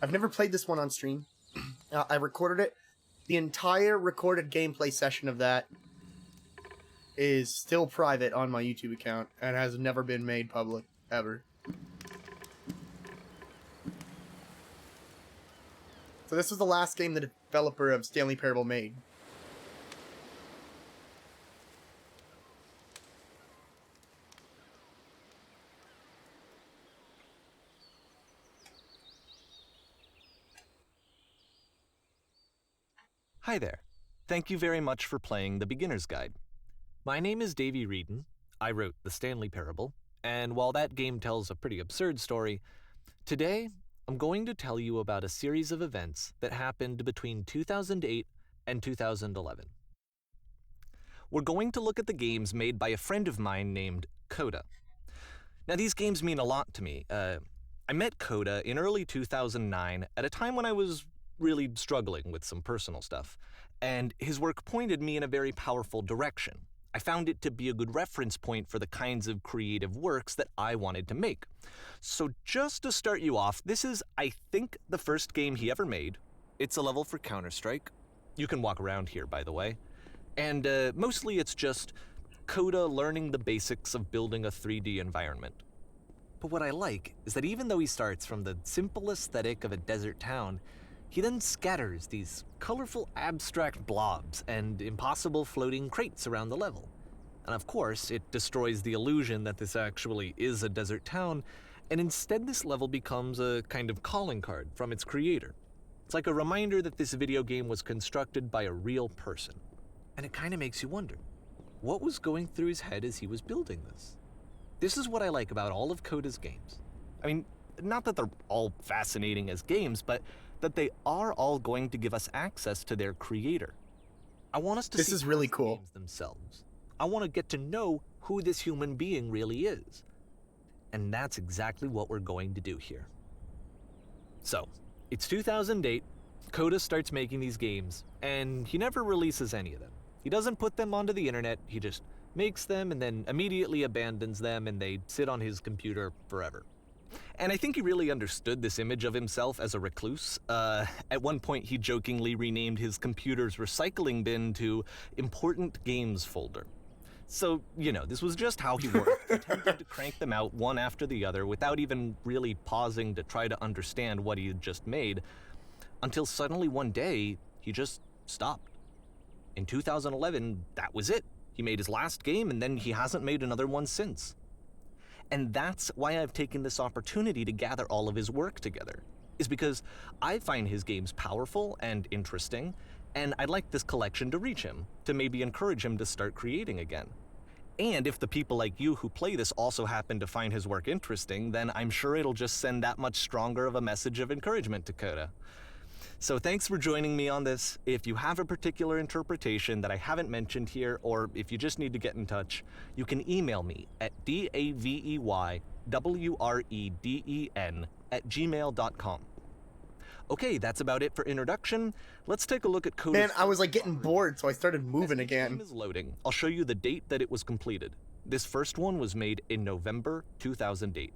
I've never played this one on stream. I recorded it. The entire recorded gameplay session of that is still private on my YouTube account and has never been made public, ever. So this was the last game the developer of Stanley Parable made. Hi there. Thank you very much for playing The Beginner's Guide. My name is Davey Reedon. I wrote The Stanley Parable, and while that game tells a pretty absurd story, today I'm going to tell you about a series of events that happened between 2008 and 2011. We're going to look at the games made by a friend of mine named Coda. Now, these games mean a lot to me. I met Coda in early 2009 at a time when I was really struggling with some personal stuff, and his work pointed me in a very powerful direction. I found it to be a good reference point for the kinds of creative works that I wanted to make. So just to start you off, this is, I think, the first game he ever made. It's a level for Counter-Strike. You can walk around here, by the way. And mostly it's just Coda learning the basics of building a 3D environment. But what I like is that even though he starts from the simple aesthetic of a desert town, he then scatters these colorful abstract blobs and impossible floating crates around the level. And of course, it destroys the illusion that this actually is a desert town, and instead this level becomes a kind of calling card from its creator. It's like a reminder that this video game was constructed by a real person. And it kind of makes you wonder, what was going through his head as he was building this? This is what I like about all of Coda's games. I mean, not that they're all fascinating as games, but that they are all going to give us access to their creator. I want us to see this is really cool. Games themselves. I want to get to know who this human being really is. And that's exactly what we're going to do here. So, it's 2008, Coda starts making these games, and he never releases any of them. He doesn't put them onto the internet, he just makes them and then immediately abandons them, and they sit on his computer forever. And I think he really understood this image of himself as a recluse. At one point, he jokingly renamed his computer's recycling bin to Important Games Folder. So, you know, this was just how he worked. He attempted to crank them out one after the other without even really pausing to try to understand what he had just made, until suddenly one day, he just stopped. In 2011, that was it. He made his last game, and then he hasn't made another one since. And that's why I've taken this opportunity to gather all of his work together, is because I find his games powerful and interesting, and I'd like this collection to reach him, to maybe encourage him to start creating again. And if the people like you who play this also happen to find his work interesting, then I'm sure it'll just send that much stronger of a message of encouragement to Coda. So thanks for joining me on this. If you have a particular interpretation that I haven't mentioned here, or if you just need to get in touch, you can email me at daveywreden@gmail.com. Okay, that's about it for introduction. Let's take a look at Coda's... Man, I was like getting bored, so I started moving again. As the game is loading, I'll show you the date that it was completed. This first one was made in November 2008.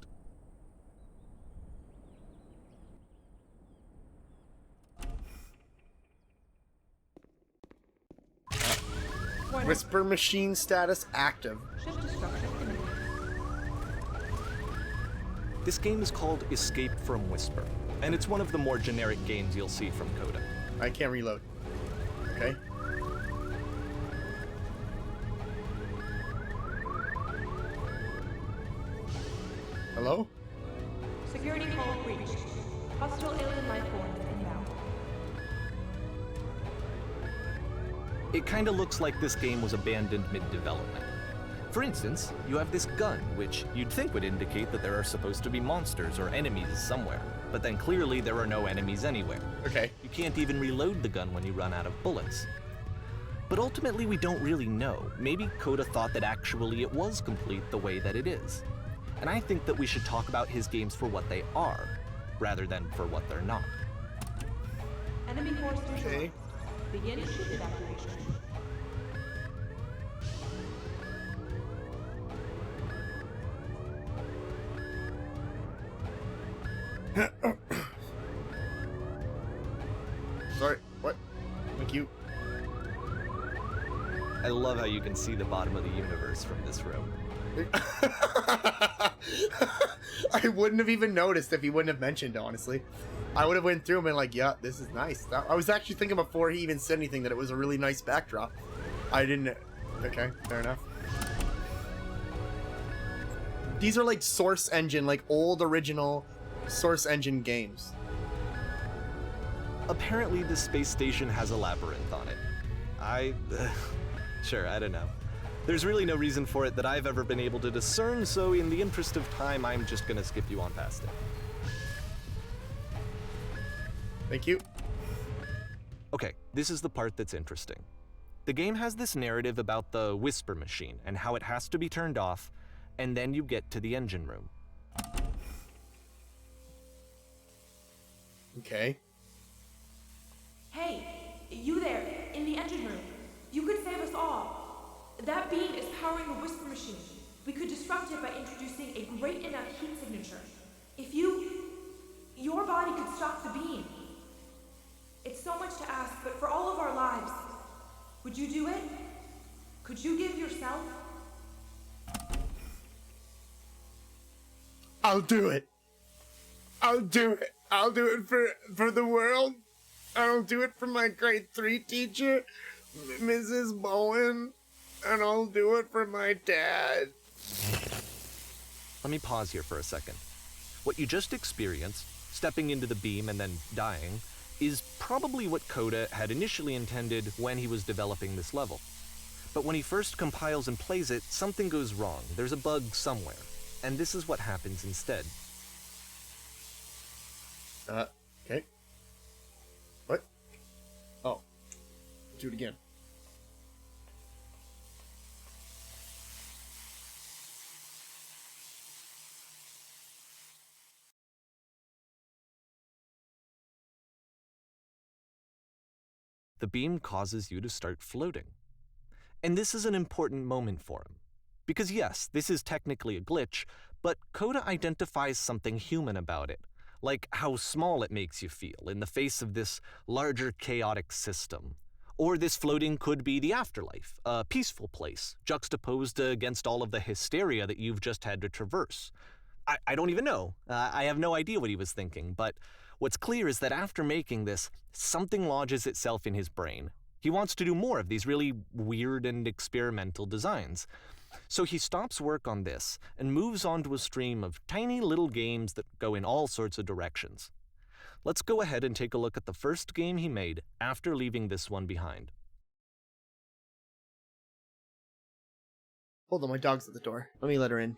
Whisper machine status active. This game is called Escape from Whisper, and it's one of the more generic games you'll see from Coda. I can't reload. Okay. Hello? Security call breached. Hostile alien life forms inbound. It kinda looks like this game was abandoned mid-development. For instance, you have this gun, which you'd think would indicate that there are supposed to be monsters or enemies somewhere, but then clearly there are no enemies anywhere. Okay. You can't even reload the gun when you run out of bullets. But ultimately we don't really know. Maybe Coda thought that actually it was complete the way that it is. And I think that we should talk about his games for what they are, rather than for what they're not. Enemy force neutralized. Okay. Begin ship evacuation. I love how you can see the bottom of the universe from this room. I wouldn't have even noticed if he wouldn't have mentioned, honestly. I would have went through and been like, yeah, this is nice. I was actually thinking before he even said anything that it was a really nice backdrop. I didn't... Okay, fair enough. These are like Source Engine, like old original Source Engine games. Apparently the space station has a labyrinth on it. Sure, I don't know. There's really no reason for it that I've ever been able to discern, so in the interest of time, I'm just gonna skip you on past it. Thank you. Okay, this is the part that's interesting. The game has this narrative about the whisper machine and how it has to be turned off, and then you get to the engine room. Okay. Hey, you there, in the engine room. You could save us all. That beam is powering the whisper machine. We could disrupt it by introducing a great enough heat signature. If your body could stop the beam. It's so much to ask, but for all of our lives, would you do it? Could you give yourself? I'll do it. I'll do it. I'll do it for the world. I'll do it for my grade 3 teacher, Mrs. Bowen. And I'll do it for my dad. Let me pause here for a second. What you just experienced, stepping into the beam and then dying, is probably what Coda had initially intended when he was developing this level. But when he first compiles and plays it, something goes wrong. There's a bug somewhere. And this is what happens instead. Okay. What? Oh. Do it again. The beam causes you to start floating. And this is an important moment for him. Because yes, this is technically a glitch, but Coda identifies something human about it, like how small it makes you feel in the face of this larger chaotic system. Or this floating could be the afterlife, a peaceful place, juxtaposed against all of the hysteria that you've just had to traverse. I don't even know. I have no idea what he was thinking, but what's clear is that after making this, something lodges itself in his brain. He wants to do more of these really weird and experimental designs. So he stops work on this and moves on to a stream of tiny little games that go in all sorts of directions. Let's go ahead and take a look at the first game he made after leaving this one behind. Hold on, my dog's at the door. Let me let her in.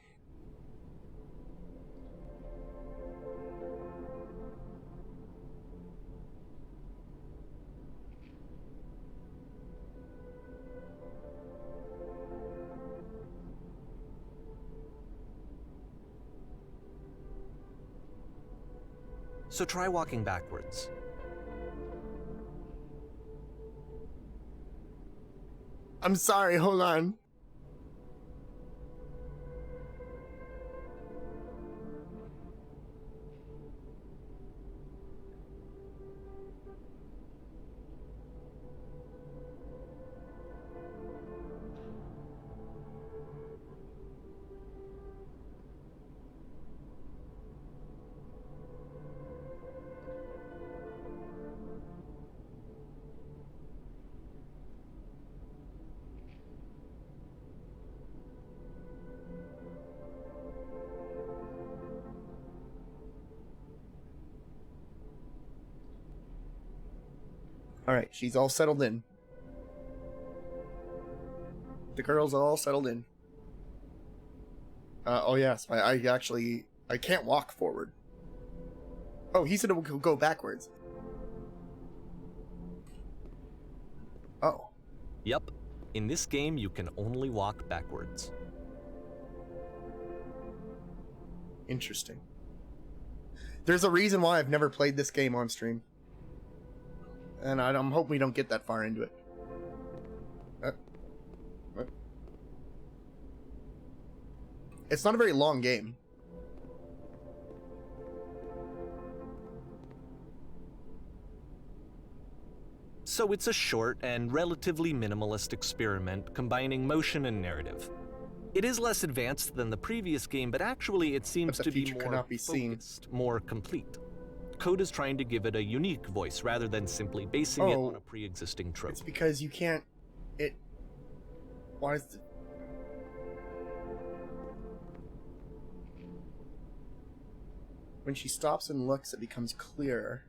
So try walking backwards. I'm sorry, hold on. Alright, she's all settled in. The girls are all settled in. Oh yes, I can't walk forward. Oh, he said it would go backwards. Oh. Yep, in this game you can only walk backwards. Interesting. There's a reason why I've never played this game on stream. And I'm hoping we don't get that far into it. It's not a very long game. So it's a short and relatively minimalist experiment combining motion and narrative. It is less advanced than the previous game, but actually it seems to be future more cannot be seen. focused, more complete. Code is trying to give it a unique voice rather than simply basing it on a pre-existing trope. It's because you can't... Why is the... When she stops and looks, it becomes clearer.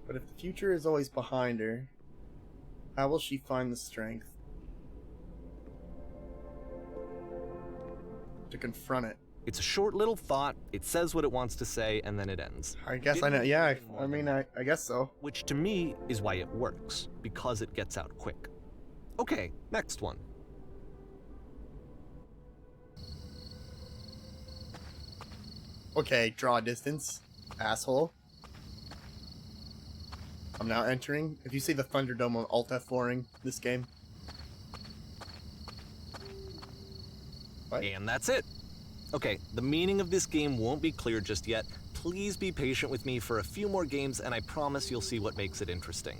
But if the future is always behind her, how will she find the strength to confront it? It's a short little thought, it says what it wants to say, and then it ends. I guess I know. Yeah, I guess so. Which to me is why it works, because it gets out quick. Okay, next one. Okay, draw distance, asshole. I'm now entering. If you see the Thunderdome on Alt F4ing this game. What? And that's it. Okay, the meaning of this game won't be clear just yet. Please be patient with me for a few more games, and I promise you'll see what makes it interesting.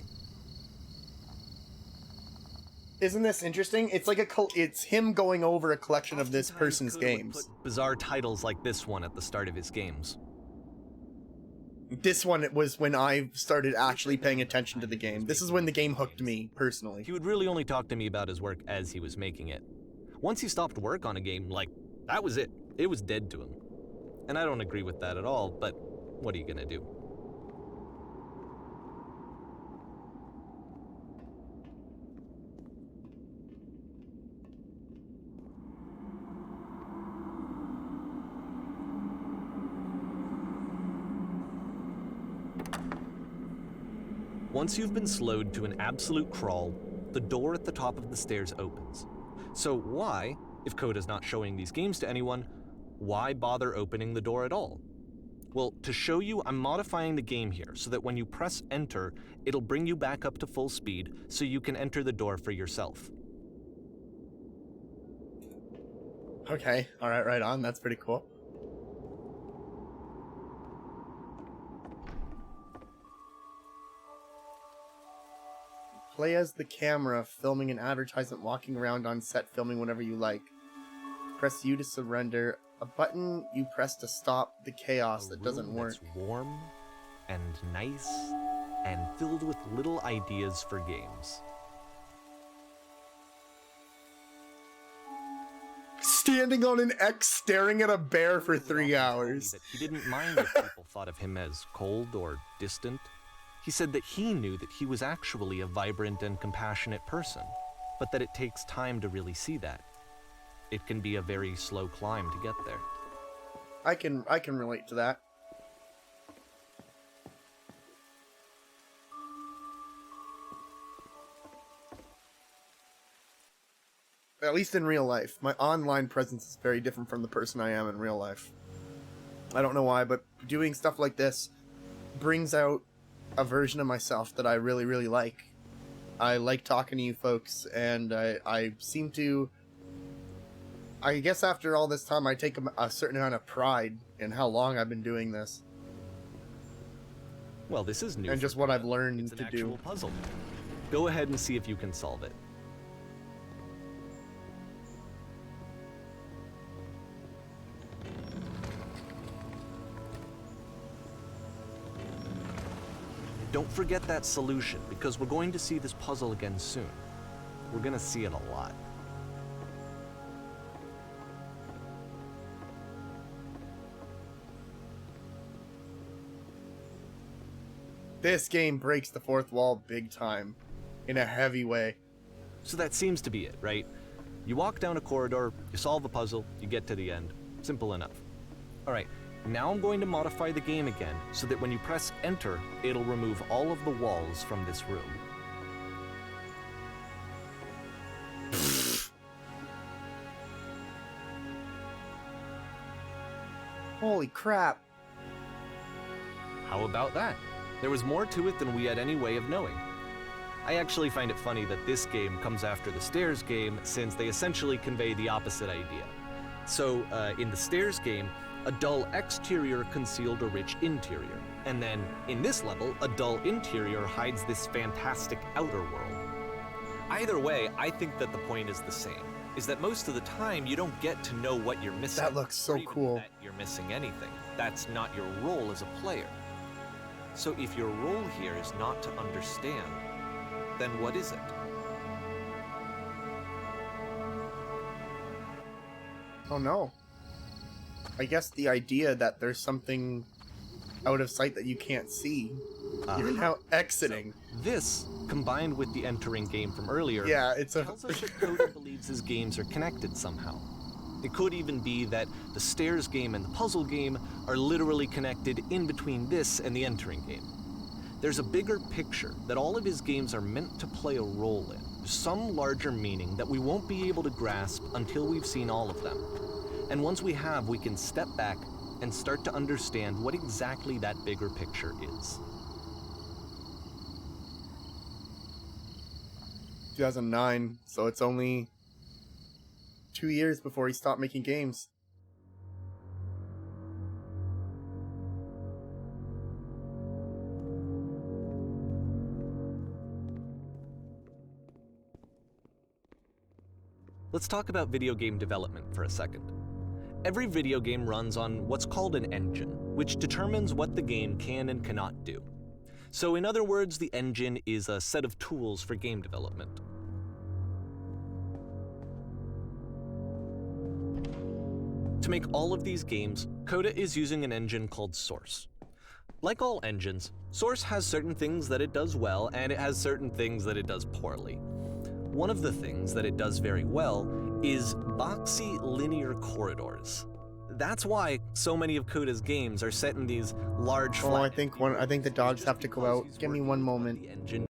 Isn't this interesting? It's like it's him going over a collection of this person's Code would games. put bizarre titles like this one at the start of his games. This one, it was when I started actually paying attention to the game. This is when the game hooked me, personally. He would really only talk to me about his work as he was making it. Once he stopped work on a game, like, that was it. It was dead to him. And I don't agree with that at all, but what are you gonna do? Once you've been slowed to an absolute crawl, the door at the top of the stairs opens. So why, if Code is not showing these games to anyone, why bother opening the door at all? Well, to show you, I'm modifying the game here so that when you press enter, it'll bring you back up to full speed so you can enter the door for yourself. Okay, alright, right on. That's pretty cool. Play as the camera, filming an advertisement, walking around on set, filming whatever you like. Press U to surrender. A button you press to stop the chaos that doesn't work. That's warm and nice and filled with little ideas for games. Standing on an X staring at a bear for 3 hours. That he didn't mind if people thought of him as cold or distant. He said that he knew that he was actually a vibrant and compassionate person, but that it takes time to really see that. It can be a very slow climb to get there. I can relate to that. At least in real life. My online presence is very different from the person I am in real life. I don't know why, but doing stuff like this brings out a version of myself that I really, really like. I like talking to you folks, and I seem to... I guess after all this time, I take a certain amount of pride in how long I've been doing this. Well, this is new. And just what I've learned It's an to actual do. puzzle. Go ahead and see if you can solve it. Don't forget that solution, because we're going to see this puzzle again soon. We're going to see it a lot. This game breaks the fourth wall big time. In a heavy way. So that seems to be it, right? You walk down a corridor, you solve a puzzle, you get to the end. Simple enough. Alright, now I'm going to modify the game again, so that when you press enter, it'll remove all of the walls from this room. Holy crap. How about that? There was more to it than we had any way of knowing. I actually find it funny that this game comes after the Stairs game, since they essentially convey the opposite idea. So, in the Stairs game, A dull exterior concealed a rich interior, and then, in this level, a dull interior hides this fantastic outer world. Either way, I think that the point is the same, is that most of the time you don't get to know what you're missing. That looks so or even cool. that you're missing anything. That's not your role as a player. So if your role here is not to understand, then what is it? Oh no. I guess the idea that there's something out of sight that you can't see. You're now exiting. This, combined with the entering game from earlier, Yeah, it's a... tells us that Coda believes his games are connected somehow. It could even be that the stairs game and the puzzle game are literally connected in between this and the entering game. There's a bigger picture that all of his games are meant to play a role in, some larger meaning that we won't be able to grasp until we've seen all of them. And once we have, we can step back and start to understand what exactly that bigger picture is. 2009, so it's only 2 years before he stopped making games. Let's talk about video game development for a second. Every video game runs on what's called an engine, which determines what the game can and cannot do. So in other words, the engine is a set of tools for game development. To make all of these games, Coda is using an engine called Source. Like all engines, Source has certain things that it does well, and it has certain things that it does poorly. One of the things that it does very well is boxy linear corridors. That's why so many of Coda's games are set in these large Oh, flat. I think the dogs have to go out. Give me one moment. The engine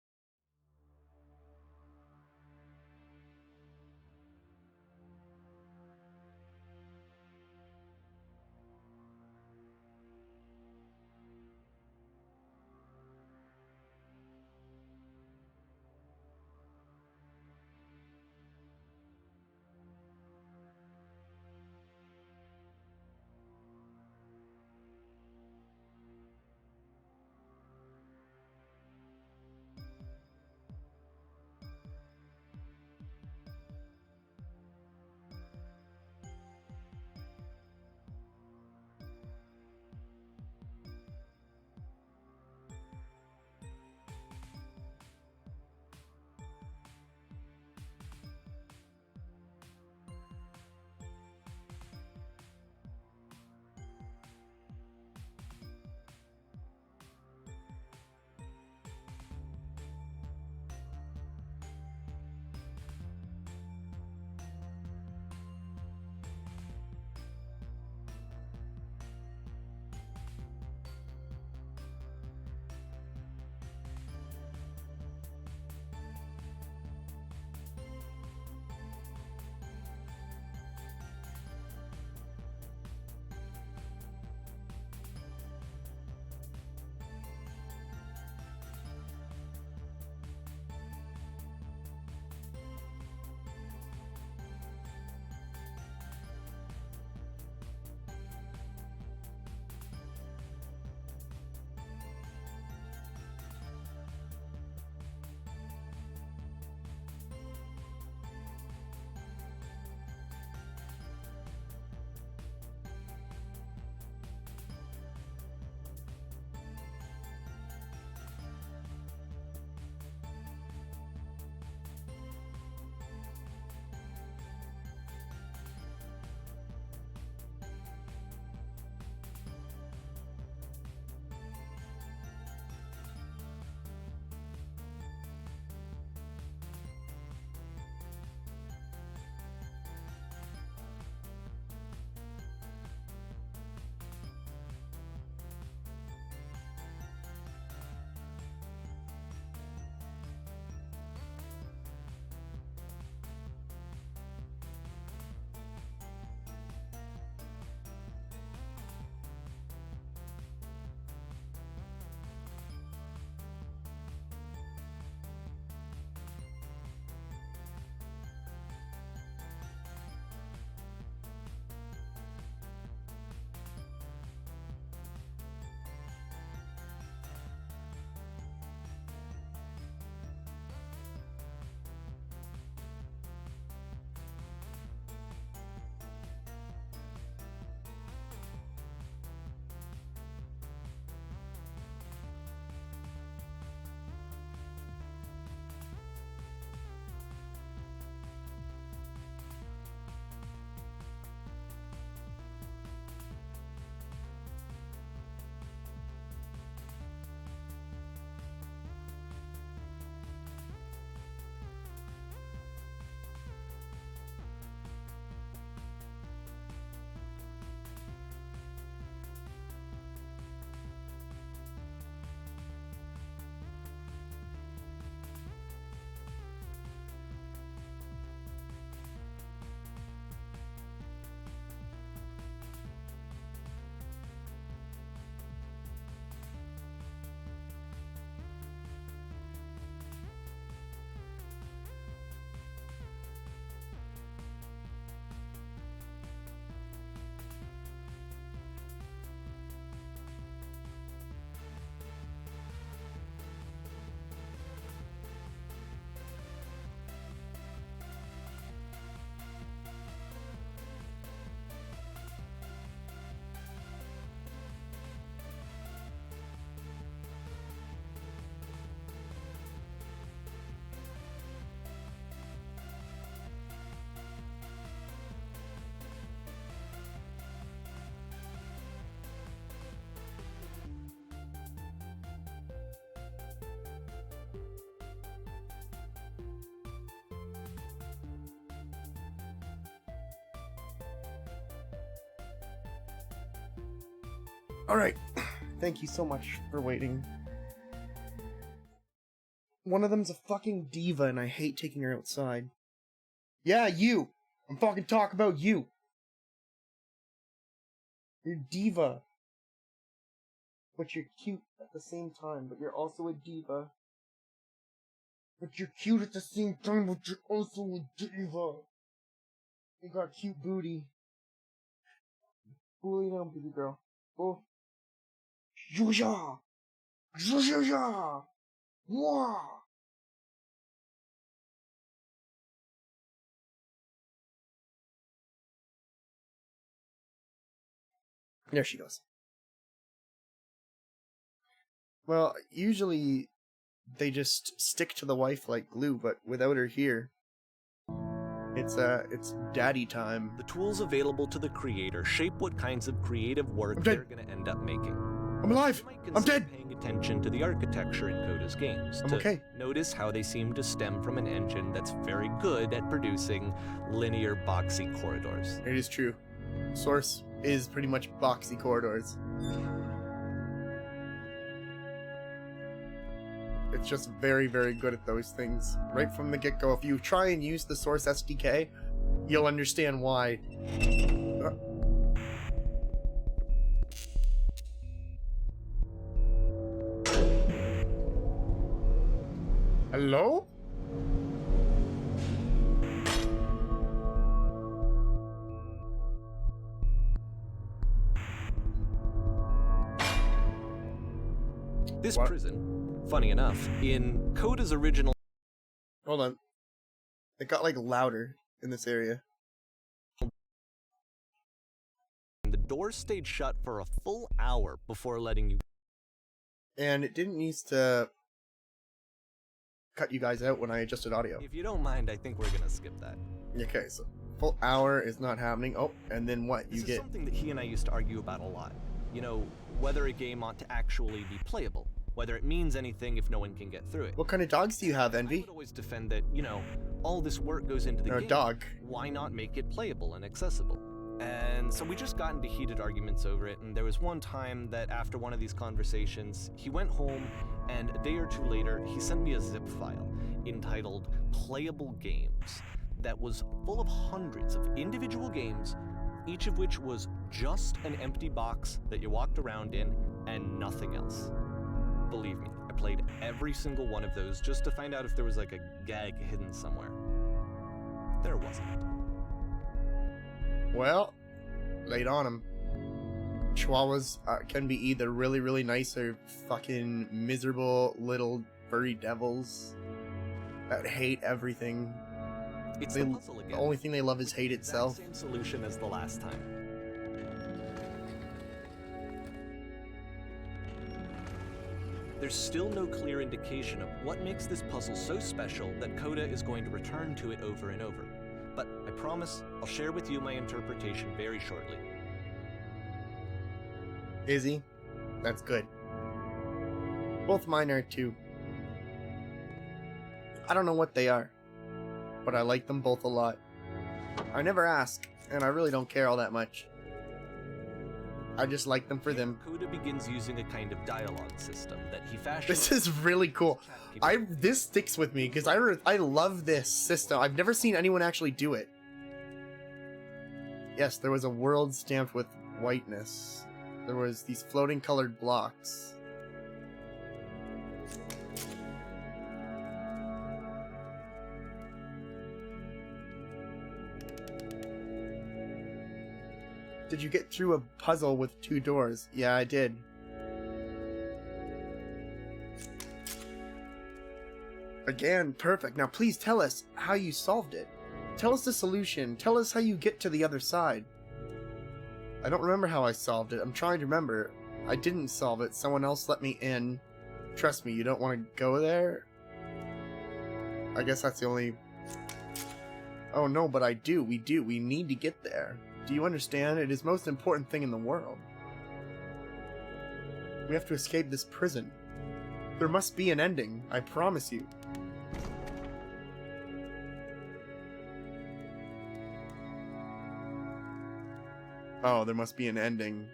Alright. Thank you so much for waiting. One of them's a fucking diva and I hate taking her outside. Yeah, you! I'm fucking talking about you! You're diva. But you're cute at the same time, but you're also a diva. But you're cute at the same time, but you're also a diva. You got cute booty. Who lay down, baby girl? Oh. Zhuzha! Zhuzha! Wah! There she goes. Well, usually they just stick to the wife like glue, but without her here, it's daddy time. The tools available to the creator shape what kinds of creative work I'm dead. they're going to end up making. I'm alive! You might I'm consider dead! paying attention to the architecture in Coda's games. I'm to okay. Notice how they seem to stem from an engine that's very good at producing linear, boxy corridors. It is true. Source is pretty much boxy corridors. It's just very, very good at those things. Right from the get-go. If you try and use the Source SDK, you'll understand why. Hello? This What? prison, funny enough, in Coda's original Hold on. It got, like, louder in this area. the doors stayed shut for a full hour before letting you. And it didn't used to cut you guys out when I adjusted audio. If you don't mind, I think we're gonna skip that. Okay, so full hour is not happening. Oh, and then what? This You is get... something that he and I used to argue about a lot. You know, whether a game ought to actually be playable, whether it means anything if no one can get through it. What kind of dogs do you have, I Envy? would always defend that, you know, all this work goes into the Or a game. dog. Why not make it playable and accessible? And so we just got into heated arguments over it, and there was one time that after one of these conversations, he went home, and a day or two later, he sent me a zip file entitled Playable Games that was full of hundreds of individual games, each of which was just an empty box that you walked around in and nothing else. Believe me, I played every single one of those just to find out if there was like a gag hidden somewhere. There wasn't. Well, laid on him. Chihuahuas can be either really, really nice or fucking miserable little furry devils that hate everything. It's They- the puzzle again. The only thing they love is hate Exact itself. Same solution as the last time. There's still no clear indication of what makes this puzzle so special that Coda is going to return to it over and over. But I promise I'll share with you my interpretation very shortly. Is he? That's good. Both mine are too. I don't know what they are, but I like them both a lot. I never ask, and I really don't care all that much. I just like them for them. Coda begins using a kind of dialogue system that he fashioned. This is really cool. This sticks with me because I love this system. I've never seen anyone actually do it. Yes, there was a world stamped with whiteness. There was these floating colored blocks. Did you get through a puzzle with 2 doors? Yeah, I did. Again, perfect. Now please tell us how you solved it. Tell us the solution. Tell us how you get to the other side. I don't remember how I solved it. I'm trying to remember. I didn't solve it. Someone else let me in. Trust me, you don't want to go there? I guess that's the only... Oh no, but I do. We do. We need to get there. Do you understand? It is the most important thing in the world. We have to escape this prison. There must be an ending. I promise you. Oh, there must be an ending.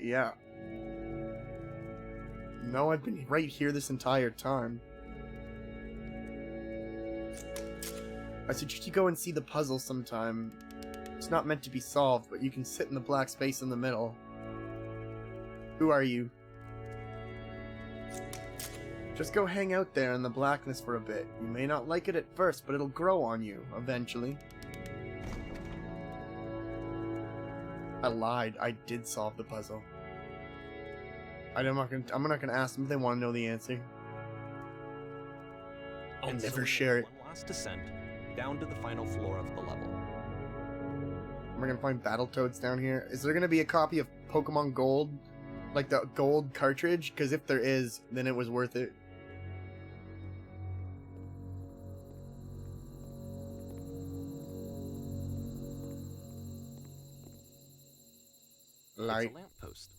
Yeah. No, I've been right here this entire time. I suggest you go and see the puzzle sometime. It's not meant to be solved, but you can sit in the black space in the middle. Who are you? Just go hang out there in the blackness for a bit. You may not like it at first, but it'll grow on you, eventually. I lied. I did solve the puzzle. I'm not gonna ask them if they want to know the answer. I'll And so never we share make it. one last descent down to the final floor of the level. We're gonna find Battletoads down here. Is there gonna be a copy of Pokemon Gold? Like the gold cartridge? Because if there is, then it was worth it. Light. It's a lamppost.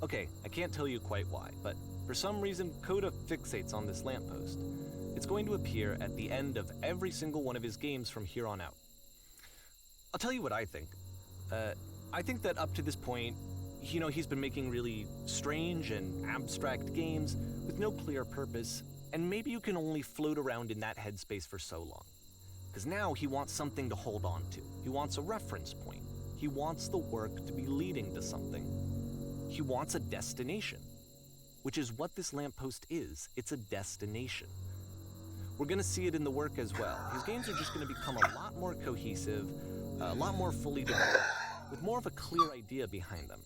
Okay, I can't tell you quite why, but for some reason, Coda fixates on this lamppost. It's going to appear at the end of every single one of his games from here on out. I'll tell you what I think. I think that up to this point, he's been making really strange and abstract games with no clear purpose, and maybe you can only float around in that headspace for so long. Because now he wants something to hold on to. He wants a reference point. He wants the work to be leading to something. He wants a destination, which is what this lamppost is. It's a destination. We're going to see it in the work as well. His games are just going to become a lot more cohesive, a lot more fully developed, with more of a clear idea behind them.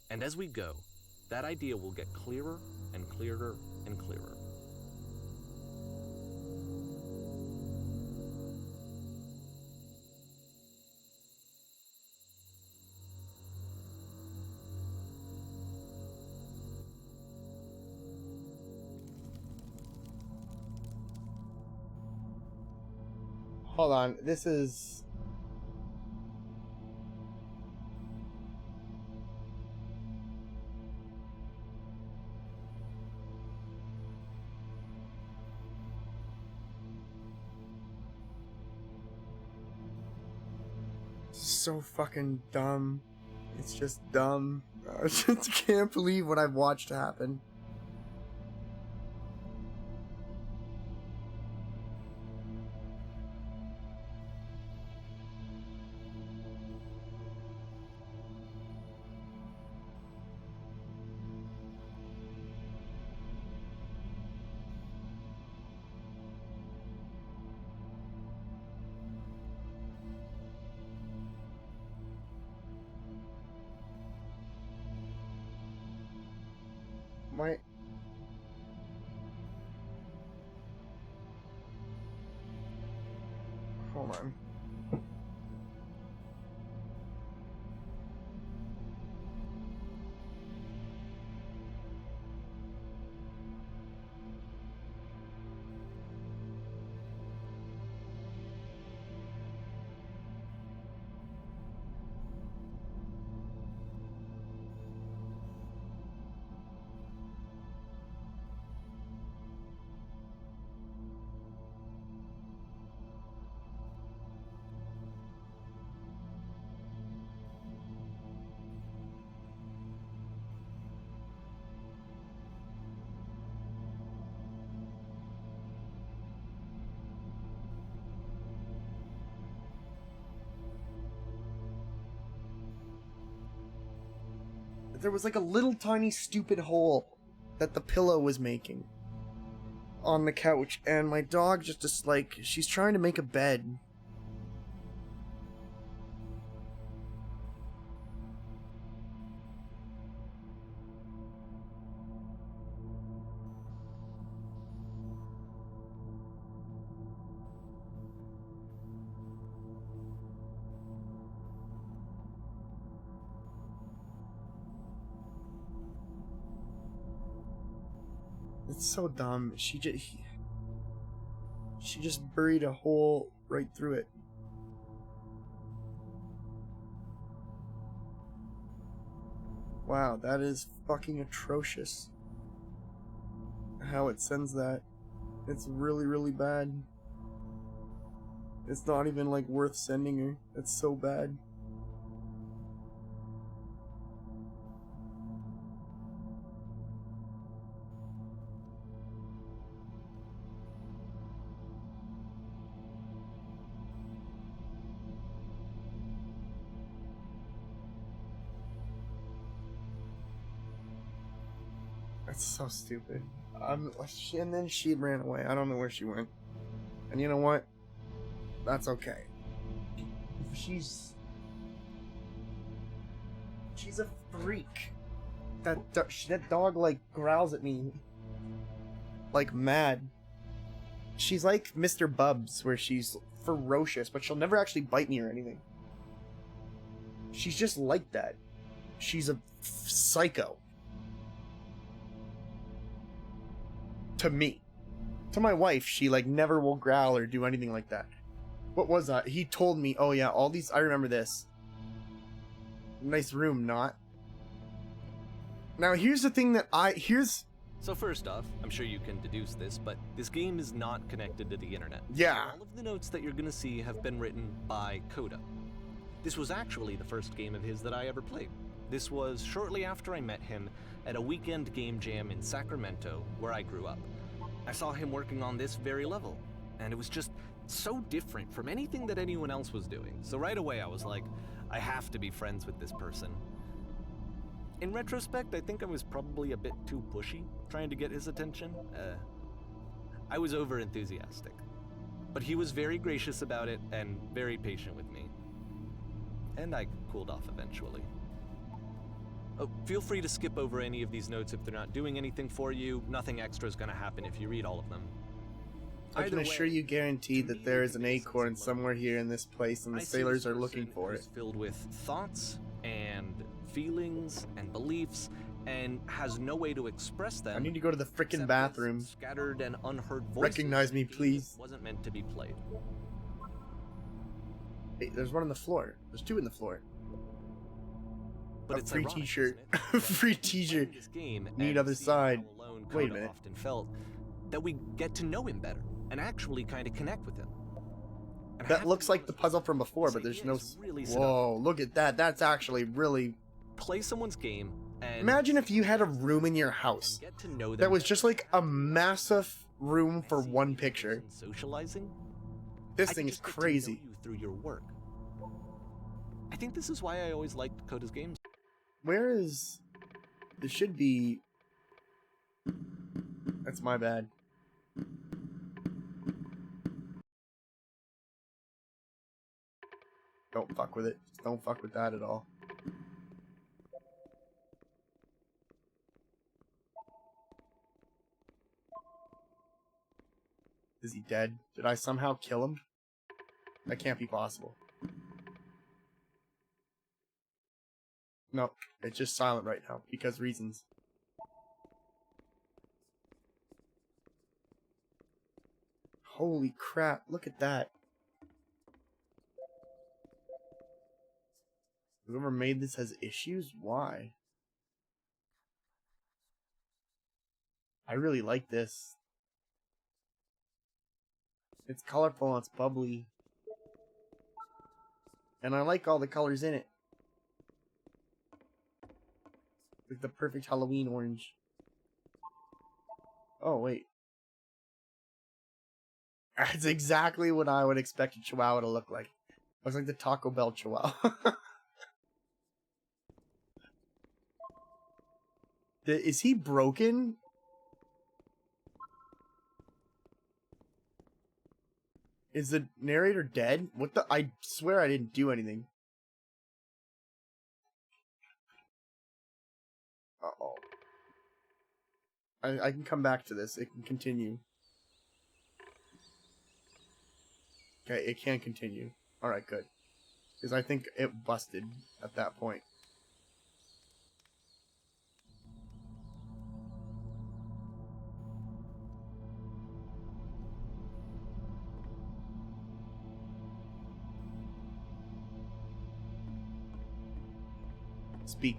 And as we go, that idea will get clearer and clearer and clearer. Hold on, this is... so fucking dumb. It's just dumb. I just can't believe what I've watched happen. My... Hold on. There was like a little tiny stupid hole that the pillow was making on the couch, and my dog just like, she's trying to make a bed. It's so dumb. She just buried a hole right through it. Wow, that is fucking atrocious. How it sends that. It's really, really bad. It's not even like worth sending her. It's so bad. That's so stupid. And then she ran away. I don't know where she went. And you know what? That's okay. She's a freak. That dog like growls at me like mad. She's like Mr. Bubs, where she's ferocious, but she'll never actually bite me or anything. She's just like that. She's a psycho. To me. To my wife, she like never will growl or do anything like that. What was that? He told me, oh yeah, all these, I remember this. Nice room, not? Now here's the thing that So first off, I'm sure you can deduce this, but this game is not connected to the internet. Yeah. All of the notes that you're gonna see have been written by Coda. This was actually the first game of his that I ever played. This was shortly after I met him at a weekend game jam in Sacramento, where I grew up. I saw him working on this very level, and it was just so different from anything that anyone else was doing. So right away I was like, I have to be friends with this person. In retrospect, I think I was probably a bit too pushy, trying to get his attention. I was over-enthusiastic. But he was very gracious about it and very patient with me. And I cooled off eventually. Oh, feel free to skip over any of these notes if they're not doing anything for you. Nothing extra is going to happen if you read all of them. I can assure you guaranteed that there is an acorn somewhere here in this place, and the sailors are looking for it. Filled with thoughts and feelings and beliefs, and has no way to express them. I need to go to the frickin' bathroom. Scattered and unheard voices. Recognize me, please. Wasn't meant to be played. Hey, there's one on the floor. There's two in the floor. But a it's free ironic, t-shirt. isn't it? Free t-shirt. This game Need other side. Wait a minute. Often felt that we get to know him better and actually kind of connect with him. And That looks like the puzzle from before, but there's no. Whoa! Look at that. That's actually really. Play someone's game and imagine if you had a room in your house get to know them that was just like a massive room for one picture. socializing. This thing is crazy. You through your work. I think this is why I always liked Coda's games. Where is? There should be. That's my bad. Don't fuck with it. Just don't fuck with that at all. Is he dead? Did I somehow kill him? That can't be possible. No, it's just silent right now because reasons. Holy crap, look at that. Whoever made this has issues? Why? I really like this. It's colorful and it's bubbly. And I like all the colors in it. Like the perfect Halloween orange. Oh, wait. That's exactly what I would expect a Chihuahua to look like. Looks like the Taco Bell Chihuahua. Is he broken? Is the narrator dead? What the? I swear I didn't do anything. Uh-oh. I can come back to this. It can continue. Okay, it can continue. Alright, good. Because I think it busted at that point. Speak.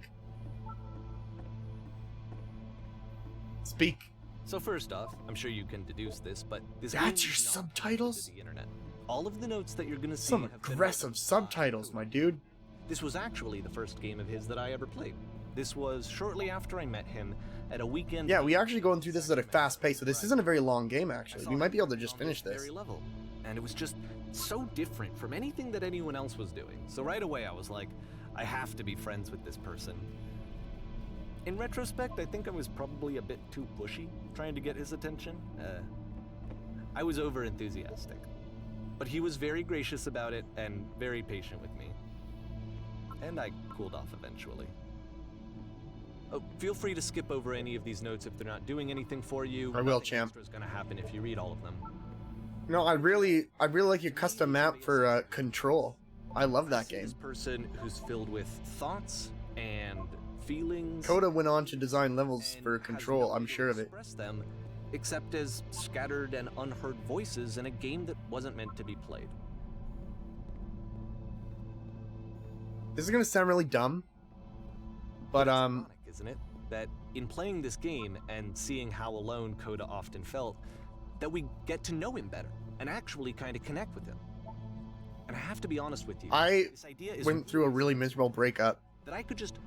Speak. So first off, I'm sure you can deduce this, but this That's game your is not subtitles? connected to the internet. All of the notes that you're gonna see Some have been aggressive written by subtitles, my dude. This was actually the first game of his that I ever played. This was shortly after I met him at a weekend. Yeah, we actually going through this at a fast pace, so this isn't a very long game, actually. We might be able to just finish this. Very level. And it was just so different from anything that anyone else was doing. So right away I was like, I have to be friends with this person. In retrospect, I think I was probably a bit too pushy, trying to get his attention. I was over-enthusiastic. But he was very gracious about it and very patient with me. And I cooled off eventually. Oh, feel free to skip over any of these notes if they're not doing anything for you. I will, Nothing champ. extra is gonna happen if you read all of them. No, I really like your custom map for Control. I love that game. This person who's filled with thoughts and feelings. Coda went on to design levels and for has Control, no I'm way to sure of it. express them, except as scattered and unheard voices in a game that wasn't meant to be played. This is gonna sound really dumb, but It's ironic, isn't it, that in playing this game and seeing how alone Coda often felt, that we get to know him better and actually kind of connect with him. And I have to be honest with you, this idea is went through a really miserable breakup. that I could just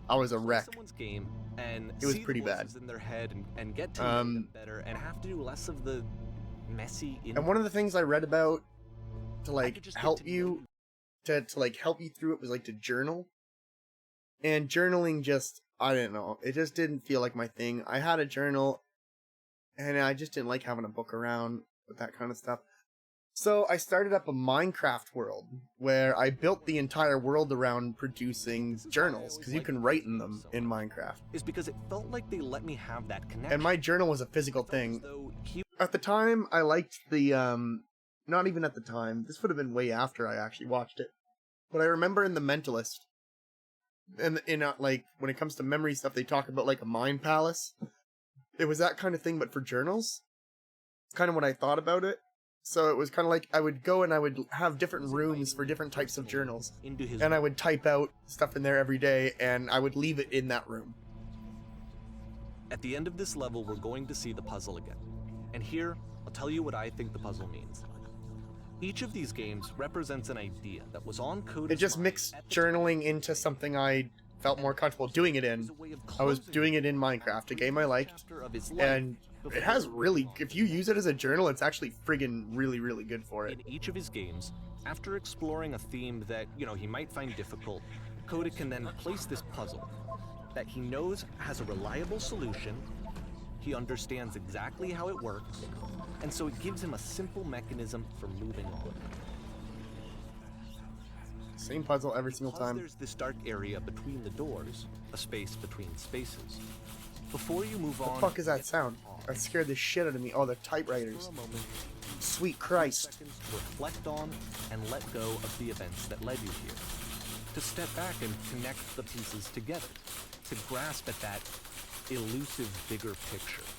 I was a play wreck. someone's game and It was see pretty the bad. voices in their head and get to know them better and have to do less of the messy. And one of the things I read about to I like could just get help to know you to like help you through it was like to journal. And journaling just, I don't know, it just didn't feel like my thing. I had a journal and I just didn't like having a book around with that kind of stuff. So I started up a Minecraft world where I built the entire world around producing journals, because you can write in them in Minecraft. is because it felt like they let me have that connection. And my journal was a physical It felt as thing. though he At the time, I liked the, not even at the time, this would have been way after I actually watched it. But I remember in The Mentalist, and like, when it comes to memory stuff, they talk about like a mind palace. It was that kind of thing, but for journals. It's kind of what I thought about it. So it was kind of like I would go and I would have different rooms for different types of journals. into his And I would type out stuff in there every day, and I would leave it in that room. At the end of this level, we're going to see the puzzle again. And here, I'll tell you what I think the puzzle means. Each of these games represents an idea that was on Coda's It just mind mixed at the journaling into something I felt more comfortable doing it in. I was doing it in Minecraft, a game I liked, chapter of his life and it has really, if you use it as a journal, it's actually friggin' really, really good for it. in each of his games. After exploring a theme that, he might find difficult, Coda can then place this puzzle that he knows has a reliable solution, he understands exactly how it works, and so it gives him a simple mechanism for moving on. Same puzzle every single Because time. there's this dark area between the doors, a space between spaces. Before you move on, What the fuck is that get sound? pause. That scared the shit out of me. Oh, the For typewriters. a moment, Sweet Christ. seconds to reflect on and let go of the events that led you here. To step back and connect the pieces together. To grasp at that elusive bigger picture. –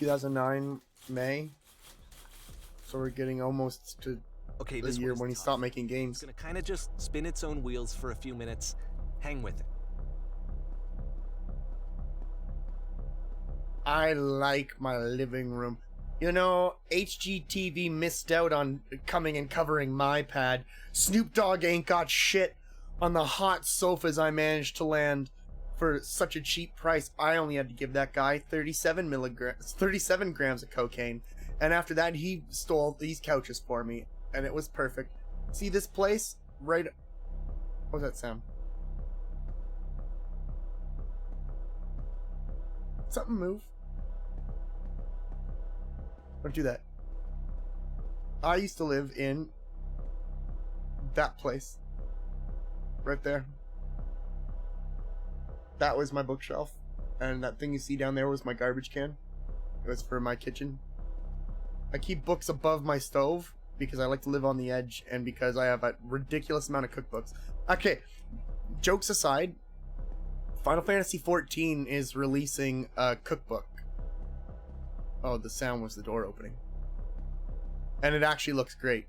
2009 May. So we're getting almost to Okay, the this year one is when he tough. stopped making It's games. gonna kind of just spin its own wheels for a few minutes. Hang with it. I like my living room. You know, HGTV missed out on coming and covering my pad. Snoop Dogg ain't got shit on the hot sofas I managed to land for such a cheap price. I only had to give that guy 37 grams of cocaine. And after that, he stole these couches for me. And it was perfect. See this place? Right... What was that sound? Something move. Don't do that. I used to live in that place. Right there. That was my bookshelf. And that thing you see down there was my garbage can. It was for my kitchen. I keep books above my stove because I like to live on the edge and because I have a ridiculous amount of cookbooks. Okay, jokes aside, Final Fantasy XIV is releasing a cookbook. Oh, the sound was the door opening. And it actually looks great.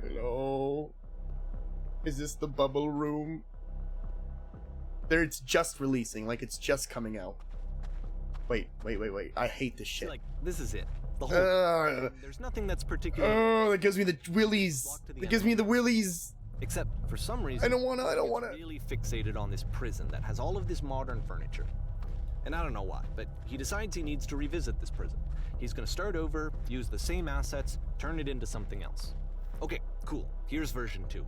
Hello? Is this the bubble room? There, it's just releasing, like it's just coming out. Wait. I hate this shit. Like, this is it. the whole. There's nothing that's particularly. Oh, that gives me the willies. That gives me the willies. Except for some reason, I don't wanna. he's really fixated on this prison that has all of this modern furniture. And I don't know why, but he decides he needs to revisit this prison. He's gonna start over, use the same assets, turn it into something else. Okay, cool. Here's version 2.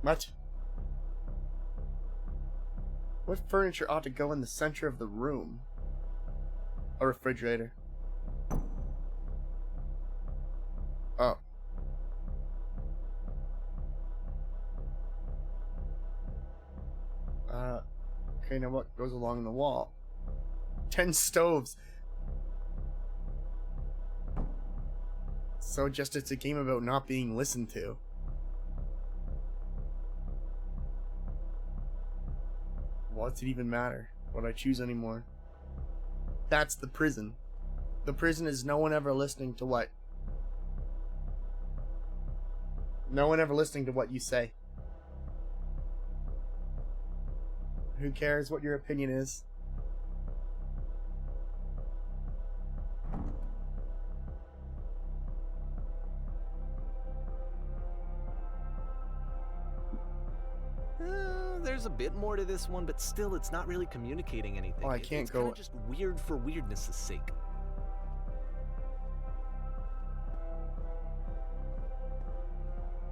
What? What furniture ought to go in the center of the room? A refrigerator. Oh. Okay, now what goes along the wall? 10 stoves. So just it's a game about not being listened to. What's it even matter what I choose anymore? That's the prison. The prison is no one ever listening to what? No one ever listening to what you say. Who cares what your opinion is? There's a bit more to this one, but still, it's not really communicating anything. Oh, I can't it's go. Kinda just weird for weirdness' sake.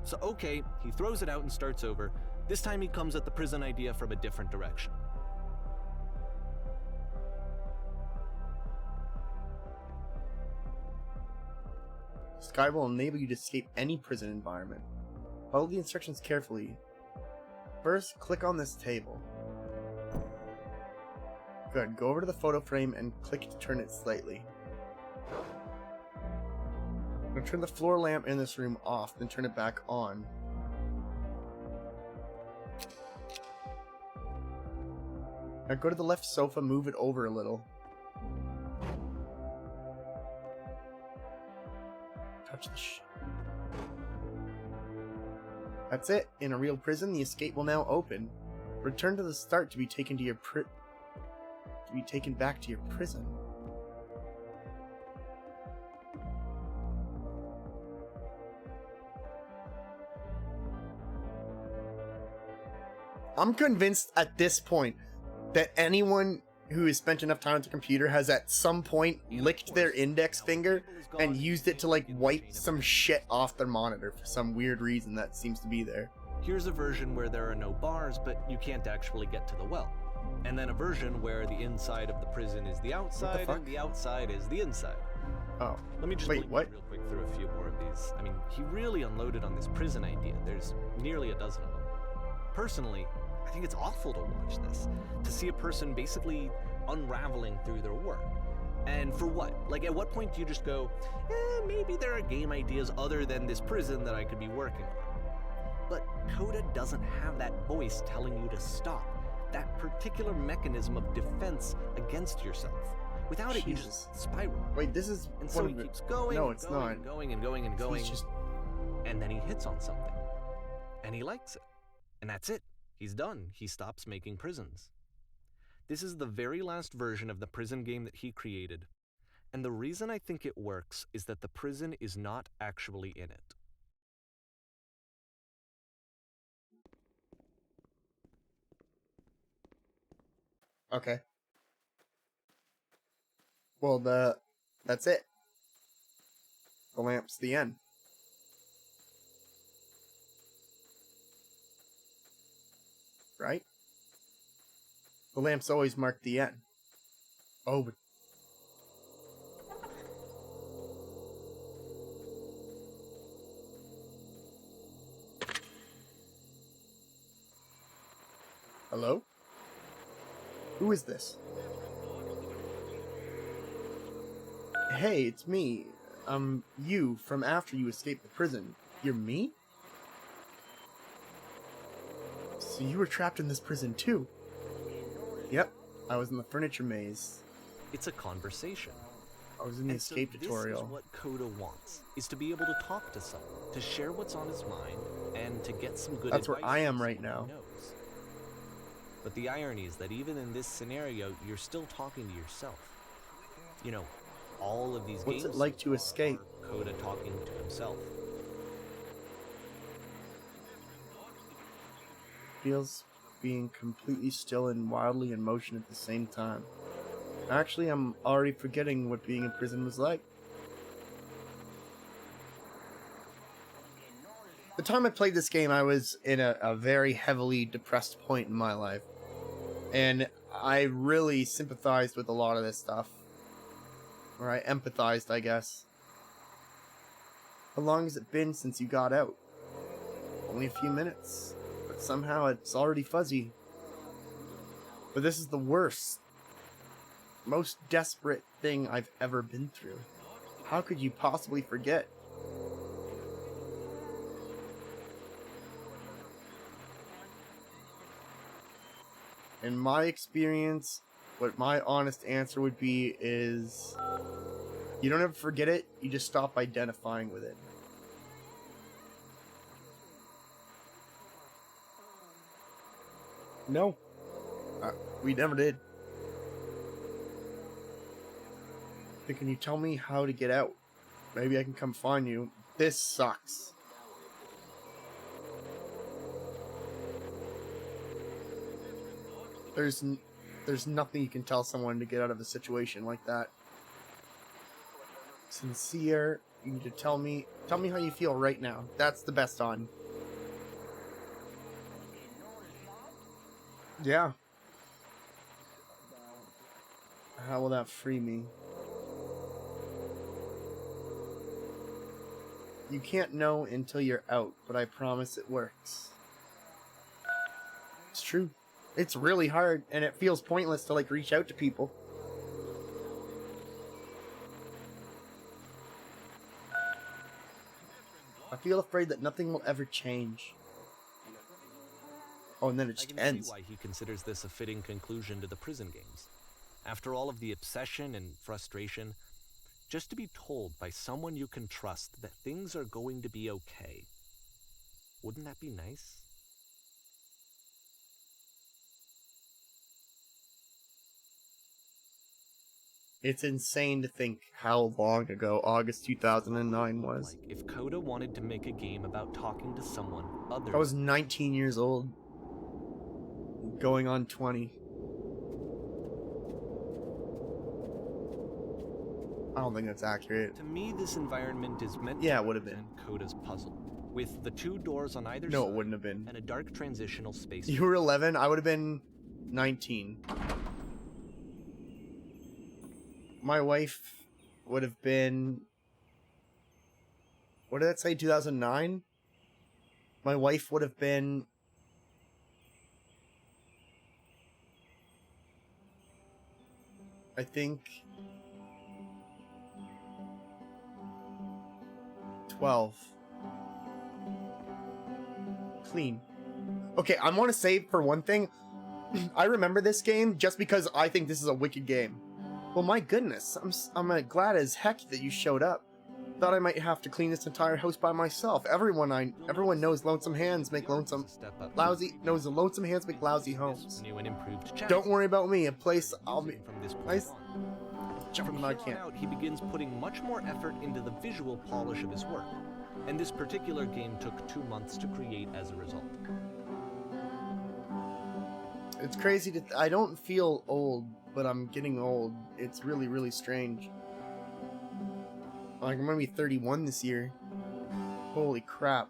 So, okay, he throws it out and starts over. This time he comes at the prison idea from a different direction. Sky will enable you to escape any prison environment. Follow the instructions carefully. First, click on this table. Good. Go over to the photo frame and click to turn it slightly. Now turn the floor lamp in this room off, then turn it back on. Now go to the left sofa, move it over a little. Touch the shit. That's it. In a real prison, the escape will now open. Return to the start to be taken to your back to your prison. I'm convinced at this point that anyone who has spent enough time at the computer has at some point licked their index finger and used it to like wipe some shit off their monitor for some weird reason that seems to be there. Here's a version where there are no bars, but you can't actually get to the well. And then a version where the inside of the prison is the outside and the outside is the inside. Oh. Let me just Wait, what? real quick through a few more of these. I mean, he really unloaded on this prison idea. There's nearly a dozen of them. Personally, I think it's awful to watch this, to see a person basically unraveling through their work. And for what? Like, at what point do you just go, maybe there are game ideas other than this prison that I could be working on? But Coda doesn't have that voice telling you to stop, that particular mechanism of defense against yourself. Without it, you just spiral. Wait, this is... And so he keeps going, no, it's going, not. and going, and going, and going. He's just... And then he hits on something. And he likes it. And that's it. He's done. He stops making prisons. This is the very last version of the prison game that he created. And the reason I think it works is that the prison is not actually in it. Okay. Well, that's it. The lamp's the end. Right? The lamps always mark the end. Oh, but... Hello? Who is this? Hey, it's me. You, from after you escaped the prison. You're me? So you were trapped in this prison too? Yep, I was in the furniture maze. It's a conversation. I was in the escape tutorial. This is what Coda wants, is to be able to talk to someone, to share what's on his mind, and to get some good advice. That's where I am right now. But the irony is that even in this scenario, you're still talking to yourself. You know, all of these What's games it like so to far escape? are Coda talking to himself. Feels being completely still and wildly in motion at the same time. Actually, I'm already forgetting what being in prison was like. The time I played this game, I was in a very heavily depressed point in my life. And I really sympathized with a lot of this stuff. Or I empathized, I guess. How long has it been since you got out? Only a few minutes. But somehow it's already fuzzy. But this is the worst, most desperate thing I've ever been through. How could you possibly forget? In my experience, what my honest answer would be is, you don't ever forget it, you just stop identifying with it. No. We never did. But can you tell me how to get out? Maybe I can come find you. This sucks. There's nothing you can tell someone to get out of a situation like that. Sincere, you need to tell me how you feel right now. That's the best on. Yeah. How will that free me? You can't know until you're out, but I promise it works. It's true. It's really hard, and it feels pointless to, like, reach out to people. I feel afraid that nothing will ever change. Oh, and then it just I can ends. see why he considers this a fitting conclusion to the prison games. After all of the obsession and frustration, just to be told by someone you can trust that things are going to be okay. Wouldn't that be nice? It's insane to think how long ago August 2009 was. Like if Coda wanted to make a game about talking to someone other. I was 19 years old. Going on 20. I don't think that's accurate. To me, this environment is meant Yeah, to it would have represent been. Coda's puzzle, with the two doors on either No, side it wouldn't have been. and a dark transitional space. You were 11, I would have been 19. My wife would have been... What did that say, 2009? My wife would have been... I think... 12. Clean. Okay, I want to say, for one thing, I remember this game just because I think this is a wicked game. Well, my goodness, I'm glad as heck that you showed up. Thought I might have to clean this entire house by myself. Everyone knows lonesome hands make lonesome knows the lonesome hands make lousy homes. New and improved Don't worry about me. A place I'll be from this point nice. on. Jump From I here on can't. out, he begins putting much more effort into the visual polish of his work, and this particular game took 2 months to create as a result. It's crazy to I don't feel old, but I'm getting old. It's really, really strange. Like, I'm gonna be 31 this year. Holy crap.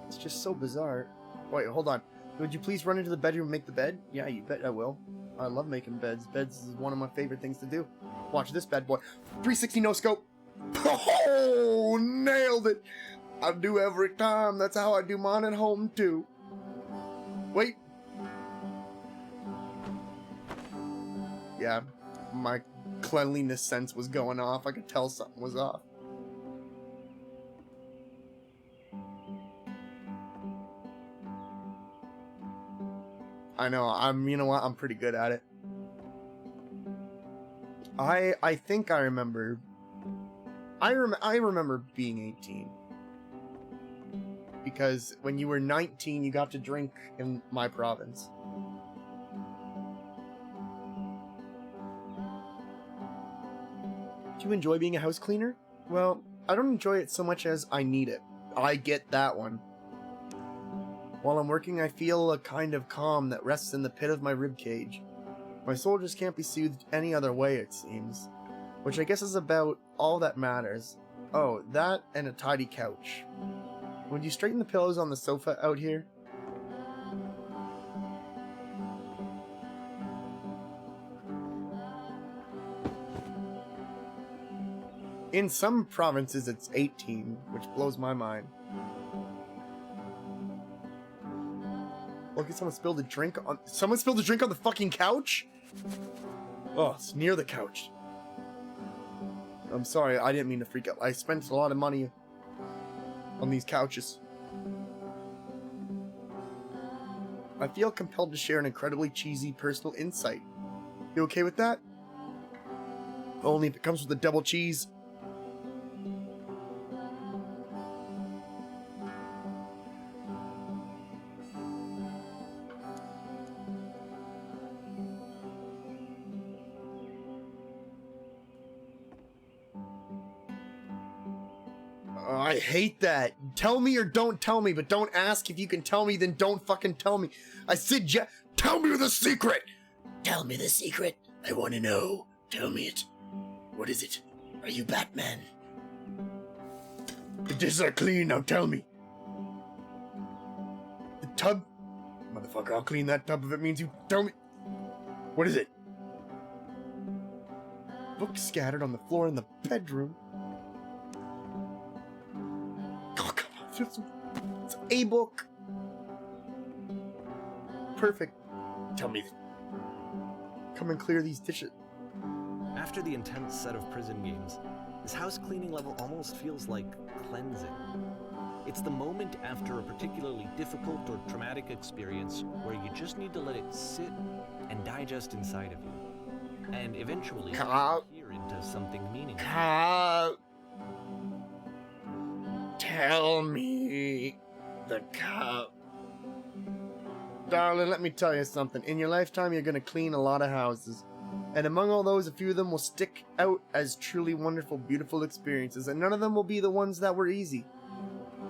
It's just so bizarre. Wait, hold on. Would you please run into the bedroom and make the bed? Yeah, you bet I will. I love making beds. Beds is one of my favorite things to do. Watch this bad boy. 360 no scope. Oh, nailed it. I do every time. That's how I do mine at home too. Wait. Yeah, my cleanliness sense was going off. I could tell something was off. I know, you know what, I'm pretty good at it. I think I remember... I remember being 18. because when you were 19, you got to drink in my province. Do you enjoy being a house cleaner? Well, I don't enjoy it so much as I need it. I get that one. While I'm working, I feel a kind of calm that rests in the pit of my ribcage. My soul just can't be soothed any other way, it seems. Which I guess is about all that matters. Oh, that and a tidy couch. Would you straighten the pillows on the sofa out here? In some provinces it's 18, which blows my mind. Look at someone spilled a drink on the fucking couch? Oh, it's near the couch. I'm sorry, I didn't mean to freak out. I spent a lot of money on these couches. I feel compelled to share an incredibly cheesy personal insight. You okay with that? Only if it comes with a double cheese. I hate that. Tell me or don't tell me, but don't ask. If you can tell me, then don't fucking tell me. I said, tell me the secret! Tell me the secret. I want to know. Tell me it. What is it? Are you Batman? The dishes are clean, now tell me. The tub? Motherfucker, I'll clean that tub if it means you tell me. What is it? Books scattered on the floor in the bedroom. It's a book. Perfect. Tell me. Come and clear these dishes. After the intense set of prison games, this house cleaning level almost feels like cleansing. It's the moment after a particularly difficult or traumatic experience where you just need to let it sit and digest inside of you. And eventually hear into something meaningful. Tell me the cup. Darling, let me tell you something. In your lifetime, you're gonna clean a lot of houses. And among all those, a few of them will stick out as truly wonderful, beautiful experiences. And none of them will be the ones that were easy.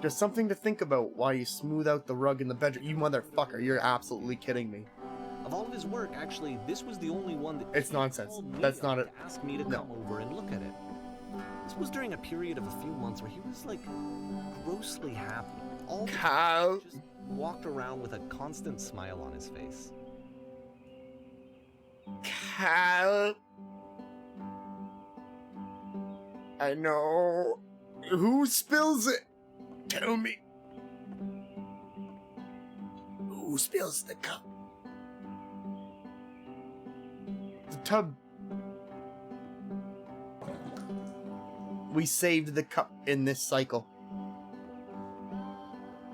There's something to think about while you smooth out the rug in the bedroom. You motherfucker, you're absolutely kidding me. Of all of his work, actually, this was the only one that... It's nonsense. That's not it. ...asked me to come over and look at it. This was during a period of a few months where he was, like, grossly happy. All the time, he just walked around with a constant smile on his face. Cal. I know. Who spills it? Tell me. Who spills the cup? The tub. We saved the cup in this cycle.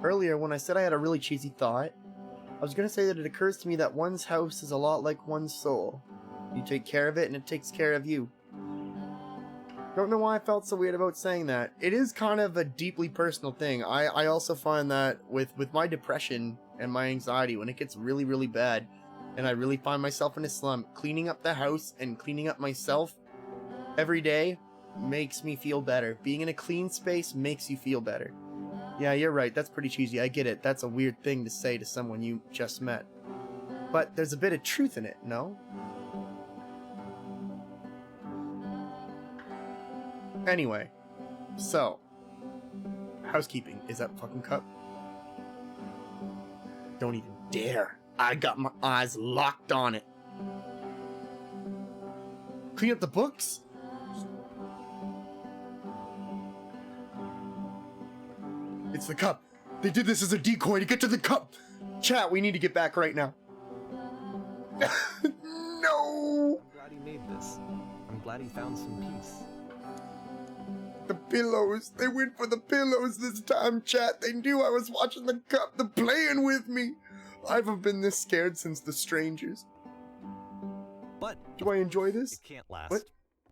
Earlier, when I said I had a really cheesy thought, I was gonna say that it occurs to me that one's house is a lot like one's soul. You take care of it and it takes care of you. Don't know why I felt so weird about saying that. It is kind of a deeply personal thing. I also find that with my depression and my anxiety, when it gets really, really bad, and I really find myself in a slump, cleaning up the house and cleaning up myself every day makes me feel better. Being in a clean space makes you feel better. Yeah, you're right, that's pretty cheesy, I get it. That's a weird thing to say to someone you just met. But there's a bit of truth in it, no? Anyway, so, housekeeping. Is that fucking cup? Don't even dare. I got my eyes locked on it. Clean up the books? It's the cup. They did this as a decoy to get to the cup. Chat, we need to get back right now. No! I'm glad he made this. I'm glad he found some peace. The pillows. They went for the pillows this time, chat. They knew I was watching the cup. They're playing with me. I've been this scared since The Strangers. But do I enjoy this? It can't last. What?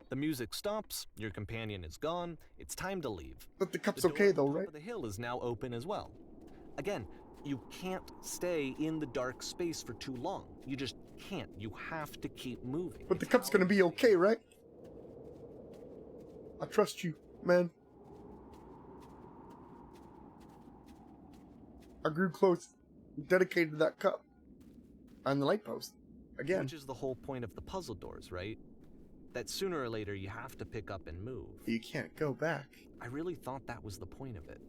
The music stops, your companion is gone, it's time to leave. But the cup's The door okay at the though, top right? of the hill is now open as well. Again, you can't stay in the dark space for too long. You just can't. You have to keep moving. But the cup's gonna be okay, right? I trust you, man. I grew close, dedicated to that cup. And the light post. Again. Which is the whole point of the puzzle doors, right? That sooner or later you have to pick up and move. You can't go back. I really thought that was the point of it.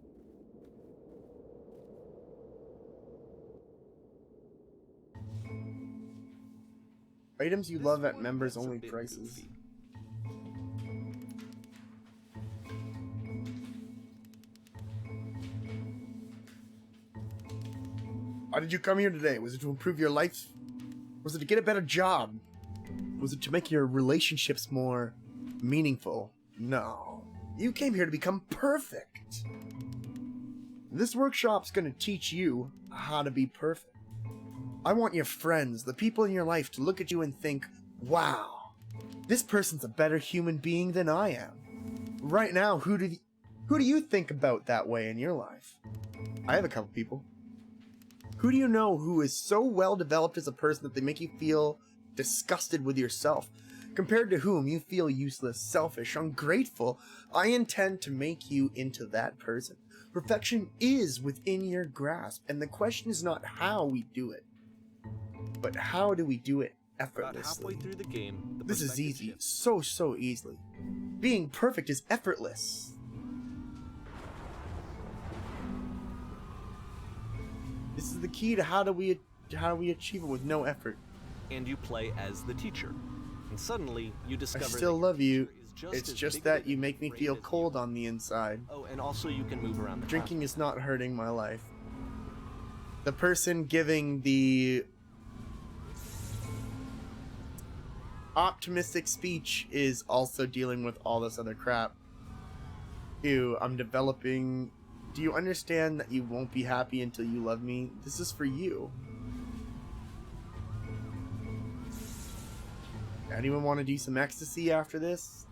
Items you love at members-only prices. Goofy. Why did you come here today? Was it to improve your life? Was it to get a better job? Was it to make your relationships more meaningful? No. You came here to become perfect. This workshop's gonna teach you how to be perfect. I want your friends, the people in your life, to look at you and think, wow, this person's a better human being than I am. Right now, who do you think about that way in your life? I have a couple people. Who do you know who is so well developed as a person that they make you feel disgusted with yourself? Compared to whom you feel useless, selfish, ungrateful. I intend to make you into that person. Perfection is within your grasp, and the question is not how we do it, but how do we do it effortlessly? About halfway through the game, This is easy. shifts. So easily. Being perfect is effortless. This is the key to how do we achieve it with no effort. And you play as the teacher. And suddenly, you I discover still that love your you. teacher is It's as just big that and you make me great feel as cold you. on the inside. Oh, and also you can move around the Drinking is not hurting my life. The person giving the optimistic speech is also dealing with all this other crap. Ew, I'm developing. Do you understand that you won't be happy until you love me? This is for you. Anyone want to do some ecstasy after this?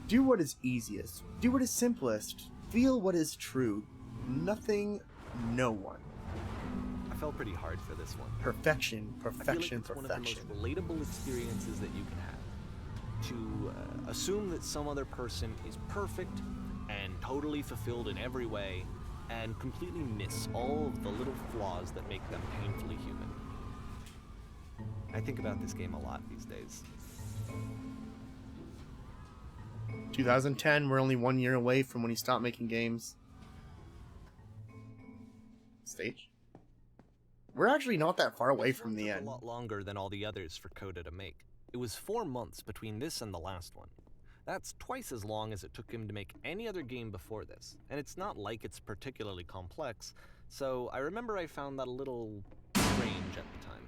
Do what is easiest. Do what is simplest. Feel what is true. Nothing, no one. I fell pretty hard for this one. Perfection, I feel like perfection, it's one of perfection. the most relatable experiences that you can have. To assume that some other person is perfect and totally fulfilled in every way, and completely miss all of the little flaws that make them painfully human. I think about this game a lot these days. 2010, we're only 1 year away from when he stopped making games. Stage? We're actually not that far away from the Took end. A lot longer than all the others for Coda to make. It was 4 months between this and the last one. That's twice as long as it took him to make any other game before this, and it's not like it's particularly complex, so I remember I found that a little strange at the time.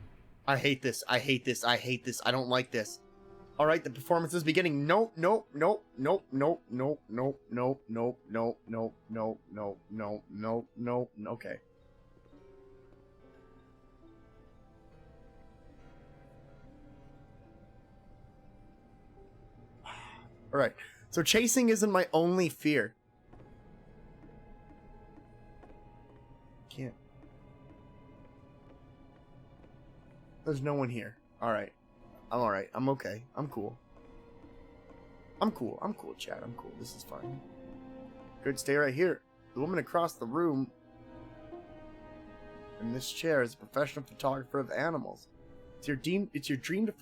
I hate this. I hate this. I hate this. I don't like this. All right, the performance is beginning. Nope, nope, nope, nope, nope, nope, nope, nope, nope, nope, nope, nope, nope, nope, nope, nope. Okay. All right. So chasing isn't my only fear. Can't. There's no one here. Alright. I'm alright. I'm okay. I'm cool. I'm cool. I'm cool, Chad. I'm cool. This is fine. Good, stay right here. The woman across the room in this chair is a professional photographer of animals. It's your dream to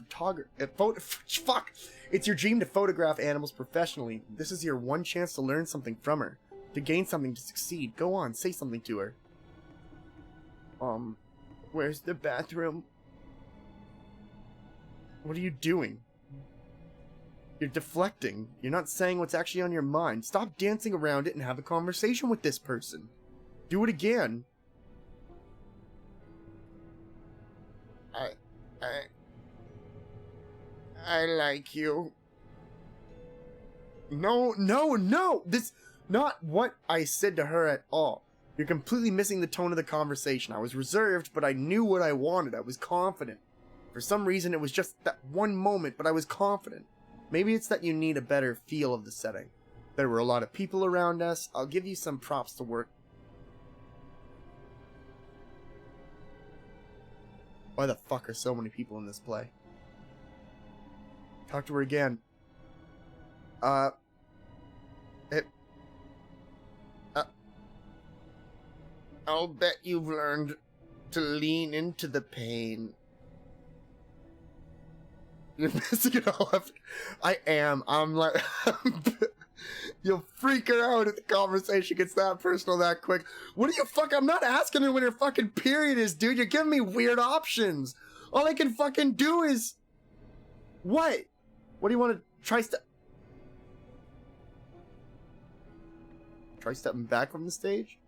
fuck! It's your dream to photograph animals professionally. This is your one chance to learn something from her. To gain something, to succeed. Go on, say something to her. Where's the bathroom? What are you doing? You're deflecting. You're not saying what's actually on your mind. Stop dancing around it and have a conversation with this person. Do it again. I like you. No! This not what I said to her at all. You're completely missing the tone of the conversation. I was reserved, but I knew what I wanted. I was confident. For some reason, it was just that one moment, but I was confident. Maybe it's that you need a better feel of the setting. There were a lot of people around us. I'll give you some props to work. Why the fuck are so many people in this play? Talk to her again. I'll bet you've learned to lean into the pain. You're missing it all up. I am. I'm like... You'll freak her out if the conversation gets that personal that quick. What do you fuck? I'm not asking her when her fucking period is, dude. You're giving me weird options. All I can fucking do is... What? What do you want to try Try stepping back from the stage?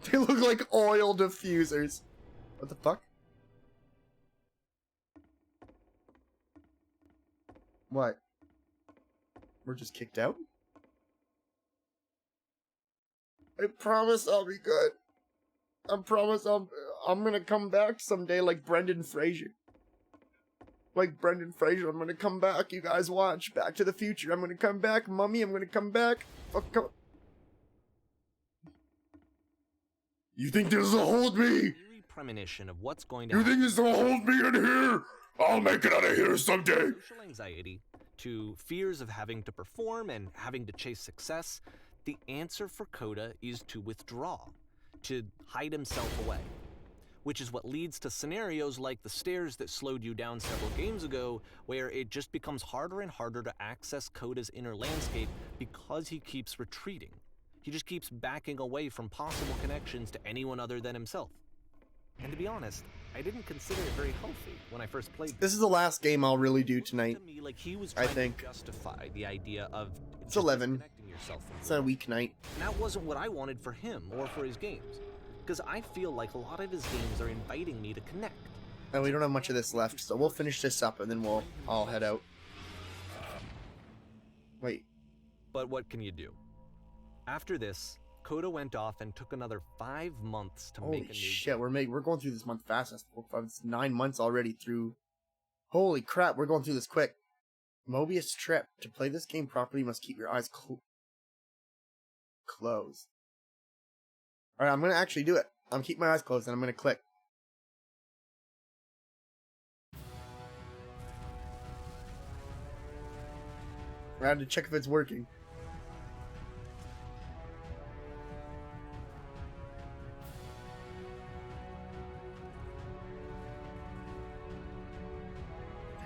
They look like oil diffusers. What the fuck? What? We're just kicked out? I promise I'll be good. I promise I'm gonna come back someday like Brendan Fraser. Like Brendan Fraser, I'm gonna come back. You guys watch. Back to the Future. I'm gonna come back. Mummy, I'm gonna come back. Fuck, come. You think this will hold me? Premonition of what's going to You think this will hold me in here? I'll make it out of here someday. Social anxiety to fears of having to perform and having to chase success, the answer for Coda is to withdraw, to hide himself away. Which is what leads to scenarios like the stairs that slowed you down several games ago, where it just becomes harder and harder to access Coda's inner landscape because he keeps retreating. He just keeps backing away from possible connections to anyone other than himself. And to be honest, I didn't consider it very healthy when I first played. This is the last game I'll really do tonight. To me, like he was I trying think. to justify the idea of It's 11. disconnecting yourself from It's a weeknight. and that wasn't what I wanted for him or for his games. Because I feel like a lot of his games are inviting me to connect. And we don't have much of this left, so we'll finish this up and then I'll head out. Wait. But what can you do? After this, Coda went off and took another 5 months to make Holy a new shit, game. we're going through this month fast. It's 9 months already through. Holy crap, we're going through this quick. Mobius Trip. To play this game properly, you must keep your eyes closed. Alright, I'm gonna actually do it. I'm gonna keep my eyes closed and I'm gonna click. I had to check if it's working.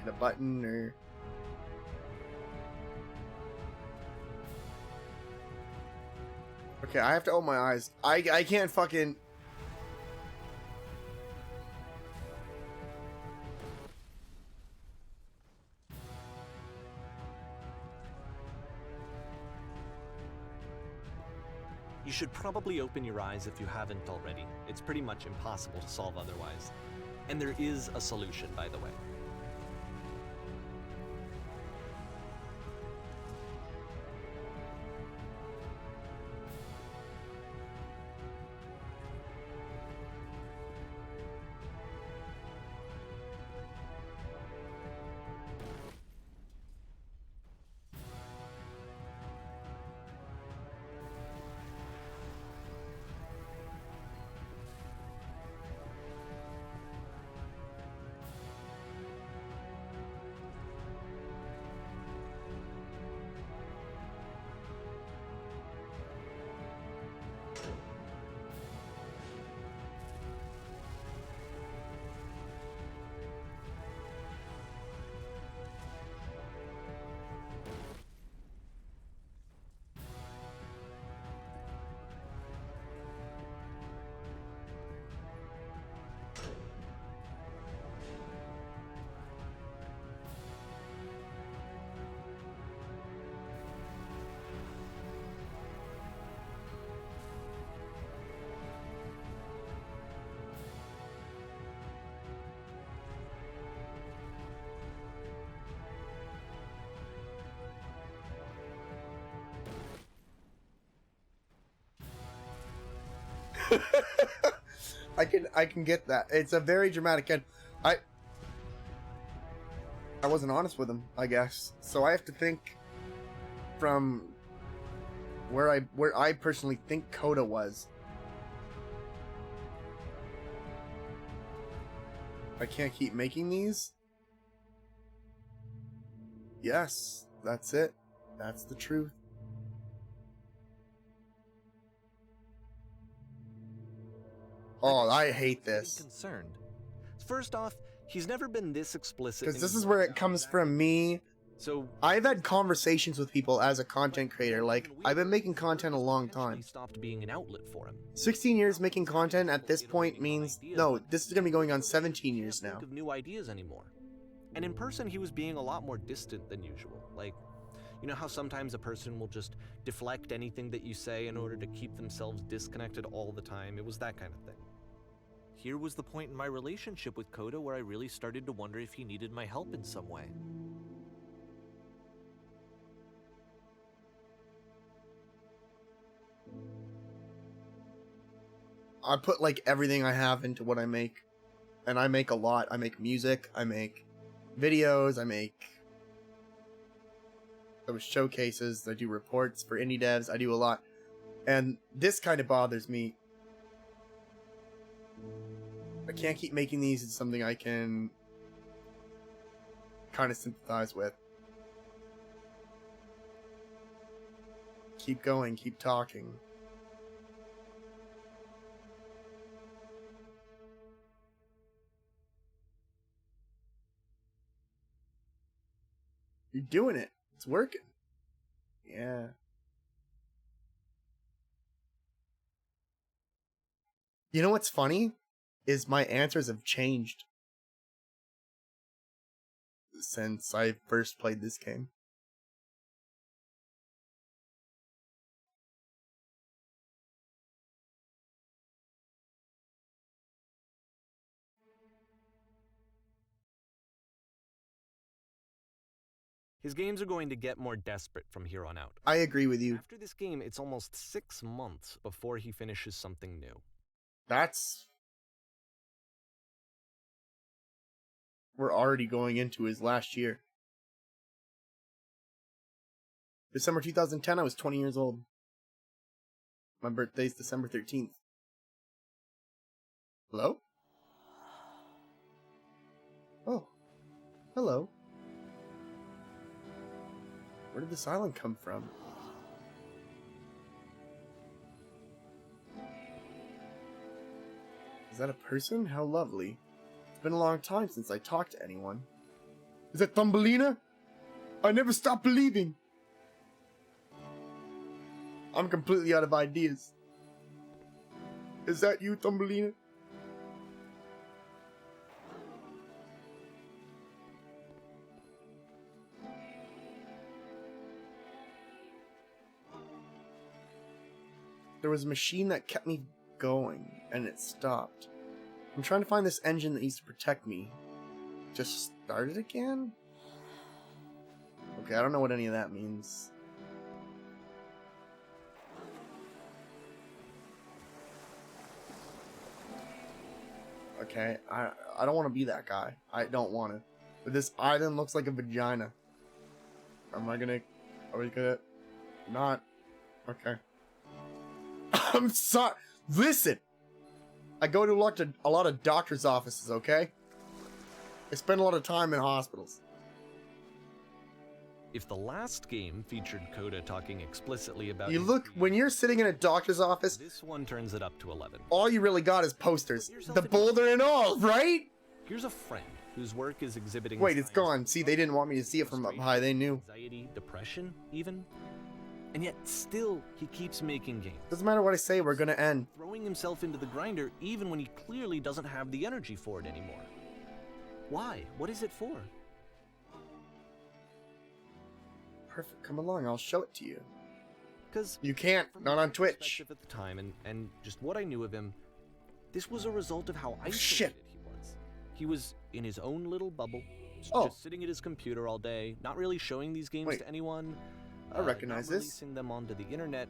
Hit a button or... Okay, I have to open my eyes. I can't fucking... You should probably open your eyes if you haven't already. It's pretty much impossible to solve otherwise. And there is a solution, by the way. I can get that. It's a very dramatic end. I wasn't honest with him, I guess. So I have to think from where I personally think Coda was. I can't keep making these? Yes, that's it. That's the truth. Oh, I hate this. Concerned. First off, he's never been this explicit. Because this is where it comes from me. So I've had conversations with people as a content creator. Like, I've been making content a long time. Stopped being an outlet for him. 16 years making content at this point means... No, this is going to be going on 17 years now. Think of new ideas anymore. And in person, he was being a lot more distant than usual. Like, you know how sometimes a person will just deflect anything that you say in order to keep themselves disconnected all the time? It was that kind of thing. Here was the point in my relationship with Coda where I really started to wonder if he needed my help in some way. I put like everything I have into what I make. And I make a lot. I make music, I make videos, I make those showcases, I do reports for indie devs, I do a lot. And this kind of bothers me. I can't keep making these. It's something I can kind of sympathize with. Keep going, keep talking. You're doing it. It's working. Yeah. You know what's funny? Is my answers have changed since I first played this game. His games are going to get more desperate from here on out. I agree with you. After this game, it's almost 6 months before he finishes something new. That's... We're already going into his last year. December 2010, I was 20 years old. My birthday's December 13th. Hello? Oh. Hello. Where did this island come from? Is that a person? How lovely. It's been a long time since I talked to anyone. Is that Thumbelina? I never stop believing. I'm completely out of ideas. Is that you, Thumbelina? There was a machine that kept me going, and it stopped. I'm trying to find this engine that needs to protect me. Just start it again? Okay, I don't know what any of that means. Okay, I don't want to be that guy. I don't want to. But this island looks like a vagina. Are we gonna not? Okay. I'm sorry. Listen! I go to a lot of doctor's offices, okay? I spend a lot of time in hospitals. If the last game featured Coda talking explicitly about... You look, when you're sitting in a doctor's office... This one turns it up to 11. All you really got is posters. The boulder and all, right? Here's a friend whose work is exhibiting... Wait, it's gone. See, they didn't want me to see it from up high. They knew. Anxiety, depression, even. And yet, still, he keeps making games. Doesn't matter what I say, we're gonna end. Throwing himself into the grinder even when he clearly doesn't have the energy for it anymore. Why? What is it for? Perfect. Come along, I'll show it to you. Because you can't, not on Twitch. At the time, and just what I knew of him, this was a result of how isolated he was. He was in his own little bubble, just sitting at his computer all day, not really showing these games to anyone. I recognize this. Releasing them onto the internet,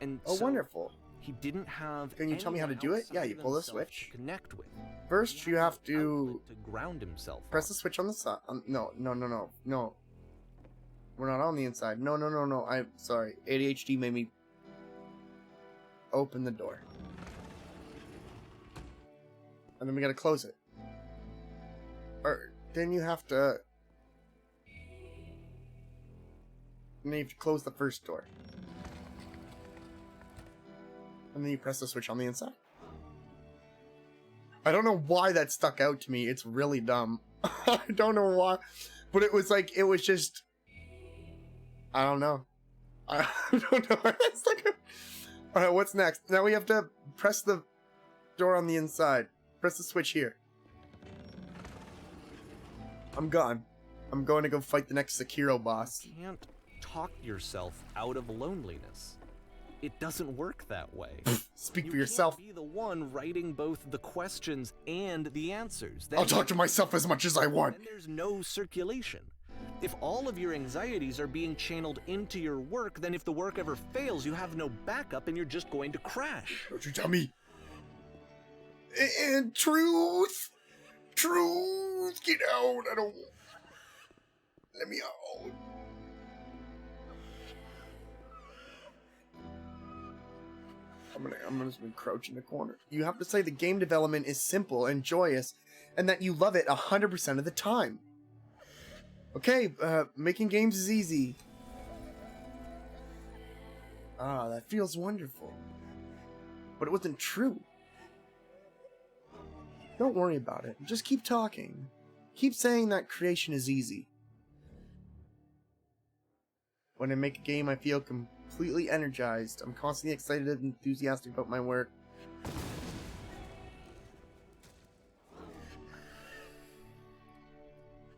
and so wonderful. He didn't have. Can you tell me how to do it? Yeah, you pull the switch. To connect with. First, you have to ground himself. Press the switch on the side. No. We're not on the inside. No. I'm sorry. ADHD made me open the door, and then we gotta close it. Or then you have to... And then you have to close the first door. And then you press the switch on the inside. I don't know why that stuck out to me. It's really dumb. I don't know why. But it was like, it was just... I don't know. I don't know. It's like Alright, what's next? Now we have to press the door on the inside. Press the switch here. I'm gone. I'm going to go fight the next Sekiro boss. You can't talk yourself out of loneliness. It doesn't work that way. Speak for yourself. You can't be the one writing both the questions and the answers. I'll talk to myself as much as I want. And there's no circulation. If all of your anxieties are being channeled into your work, then if the work ever fails, you have no backup and you're just going to crash. Don't you tell me. And truth. Truth. Get out. I don't... Let me out. I'm gonna just crouch in the corner. You have to say the game development is simple and joyous, and that you love it 100% of the time. Okay, making games is easy. Ah, that feels wonderful. But it wasn't true. Don't worry about it. Just keep talking. Keep saying that creation is easy. When I make a game, I feel completely energized. I'm constantly excited and enthusiastic about my work.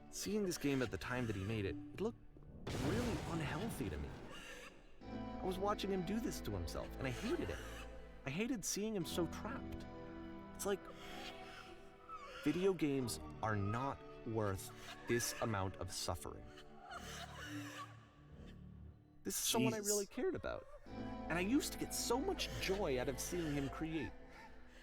Seeing this game at the time that he made it, it looked really unhealthy to me. I was watching him do this to himself, and I hated it. I hated seeing him so trapped. It's like, video games are not worth this amount of suffering. This is someone I really cared about. And I used to get so much joy out of seeing him create.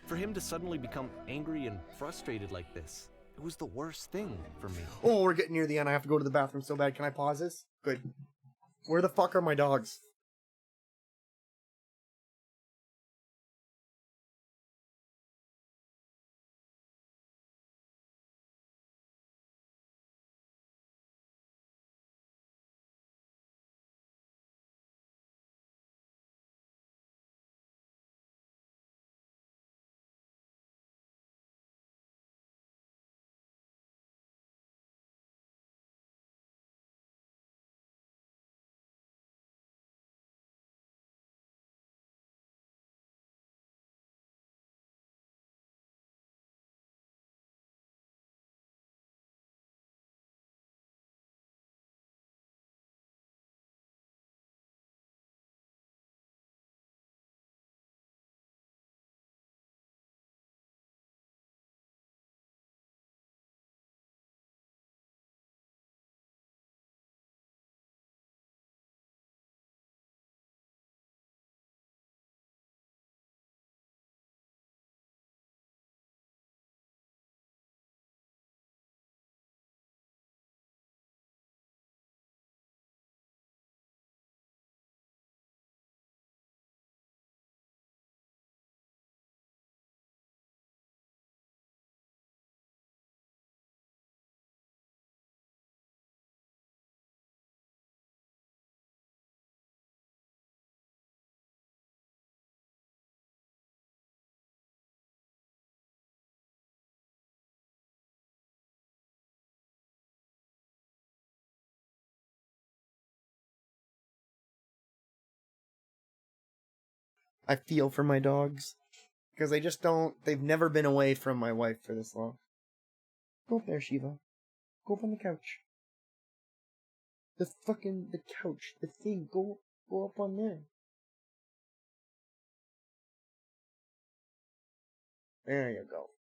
For him to suddenly become angry and frustrated like this, it was the worst thing for me. Oh, we're getting near the end. I have to go to the bathroom so bad. Can I pause this? Good. Where the fuck are my dogs? I feel for my dogs. Because they just don't... They've never been away from my wife for this long. Go up there, Shiva. Go up on the couch. The couch. The thing. Go up on there. There you go.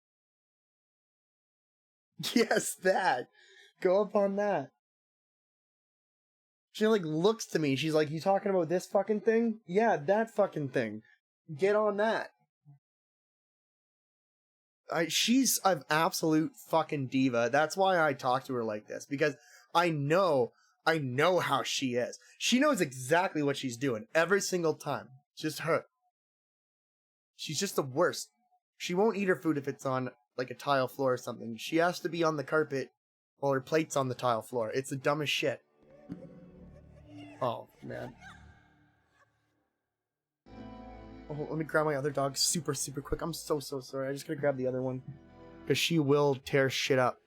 Yes, that. Go up on that. She like looks to me. She's like, you talking about this fucking thing? Yeah, that fucking thing. Get on that. She's an absolute fucking diva. That's why I talk to her like this. Because I know how she is. She knows exactly what she's doing every single time. Just her. She's just the worst. She won't eat her food if it's on like a tile floor or something, she has to be on the carpet while her plate's on the tile floor. It's the dumbest shit. Oh, man. Oh, let me grab my other dog super quick. I'm so sorry. I just gotta grab the other one. Because she will tear shit up.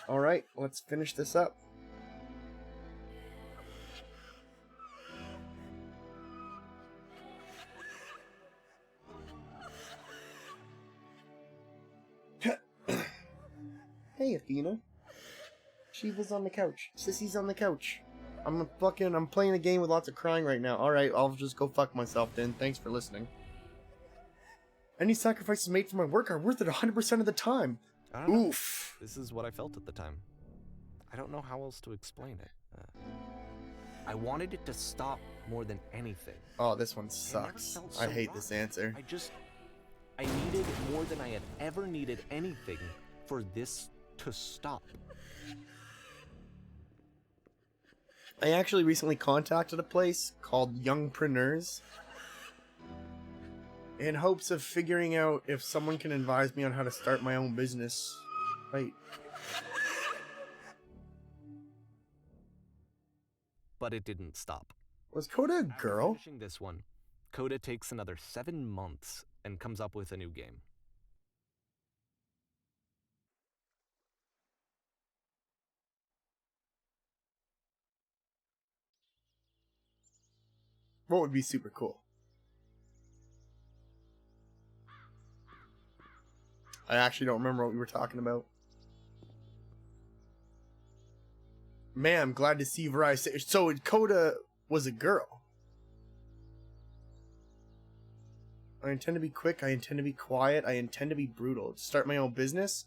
Alright, let's finish this up. Hey, Athena. Shiva's on the couch. Sissy's on the couch. I'm playing a game with lots of crying right now. Alright, I'll just go fuck myself then. Thanks for listening. Any sacrifices made for my work are worth it 100% of the time. I don't know. Oof. This is what I felt at the time. I don't know how else to explain it. I wanted it to stop more than anything. Oh, this one sucks. I hate this answer. I needed more than I had ever needed anything for this to stop. I actually recently contacted a place called Youngpreneurs in hopes of figuring out if someone can advise me on how to start my own business. Right. But it didn't stop. Was Coda a girl? After finishing this one, Coda takes another 7 months and comes up with a new game. What would be super cool? I actually don't remember what we were talking about. Man, I'm glad to see Variety. So Coda was a girl. I intend to be quick. I intend to be quiet. I intend to be brutal. To start my own business?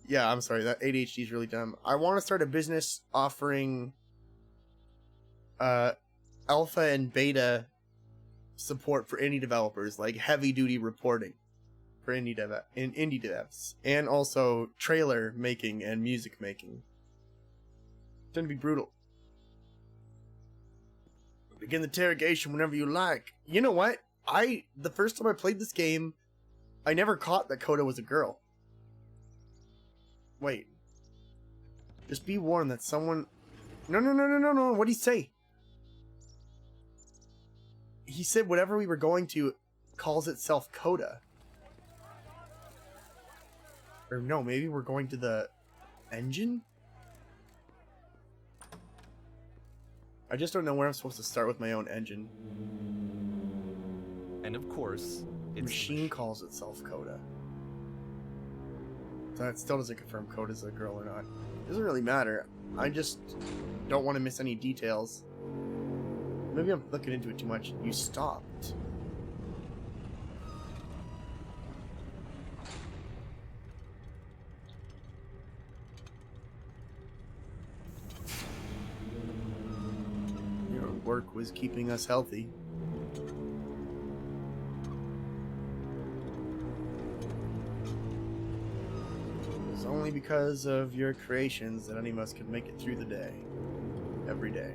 Yeah, I'm sorry. That ADHD is really dumb. I want to start a business offering alpha and beta support for indie developers, like heavy duty reporting for indie devs, and also trailer making and music making. It's gonna be brutal. Begin the interrogation whenever you like. You know what? The first time I played this game, I never caught that Coda was a girl. Wait. Just be warned that someone... No. What'd he say? He said whatever we were going to calls itself Coda. Or no, maybe we're going to the engine? I just don't know where I'm supposed to start with my own engine. And of course, it's Machine calls itself Coda. That still doesn't confirm Coda's a girl or not. Doesn't really matter. I just don't want to miss any details. Maybe I'm looking into it too much. You stopped. Your work was keeping us healthy. It's only because of your creations that any of us could make it through the day. Every day.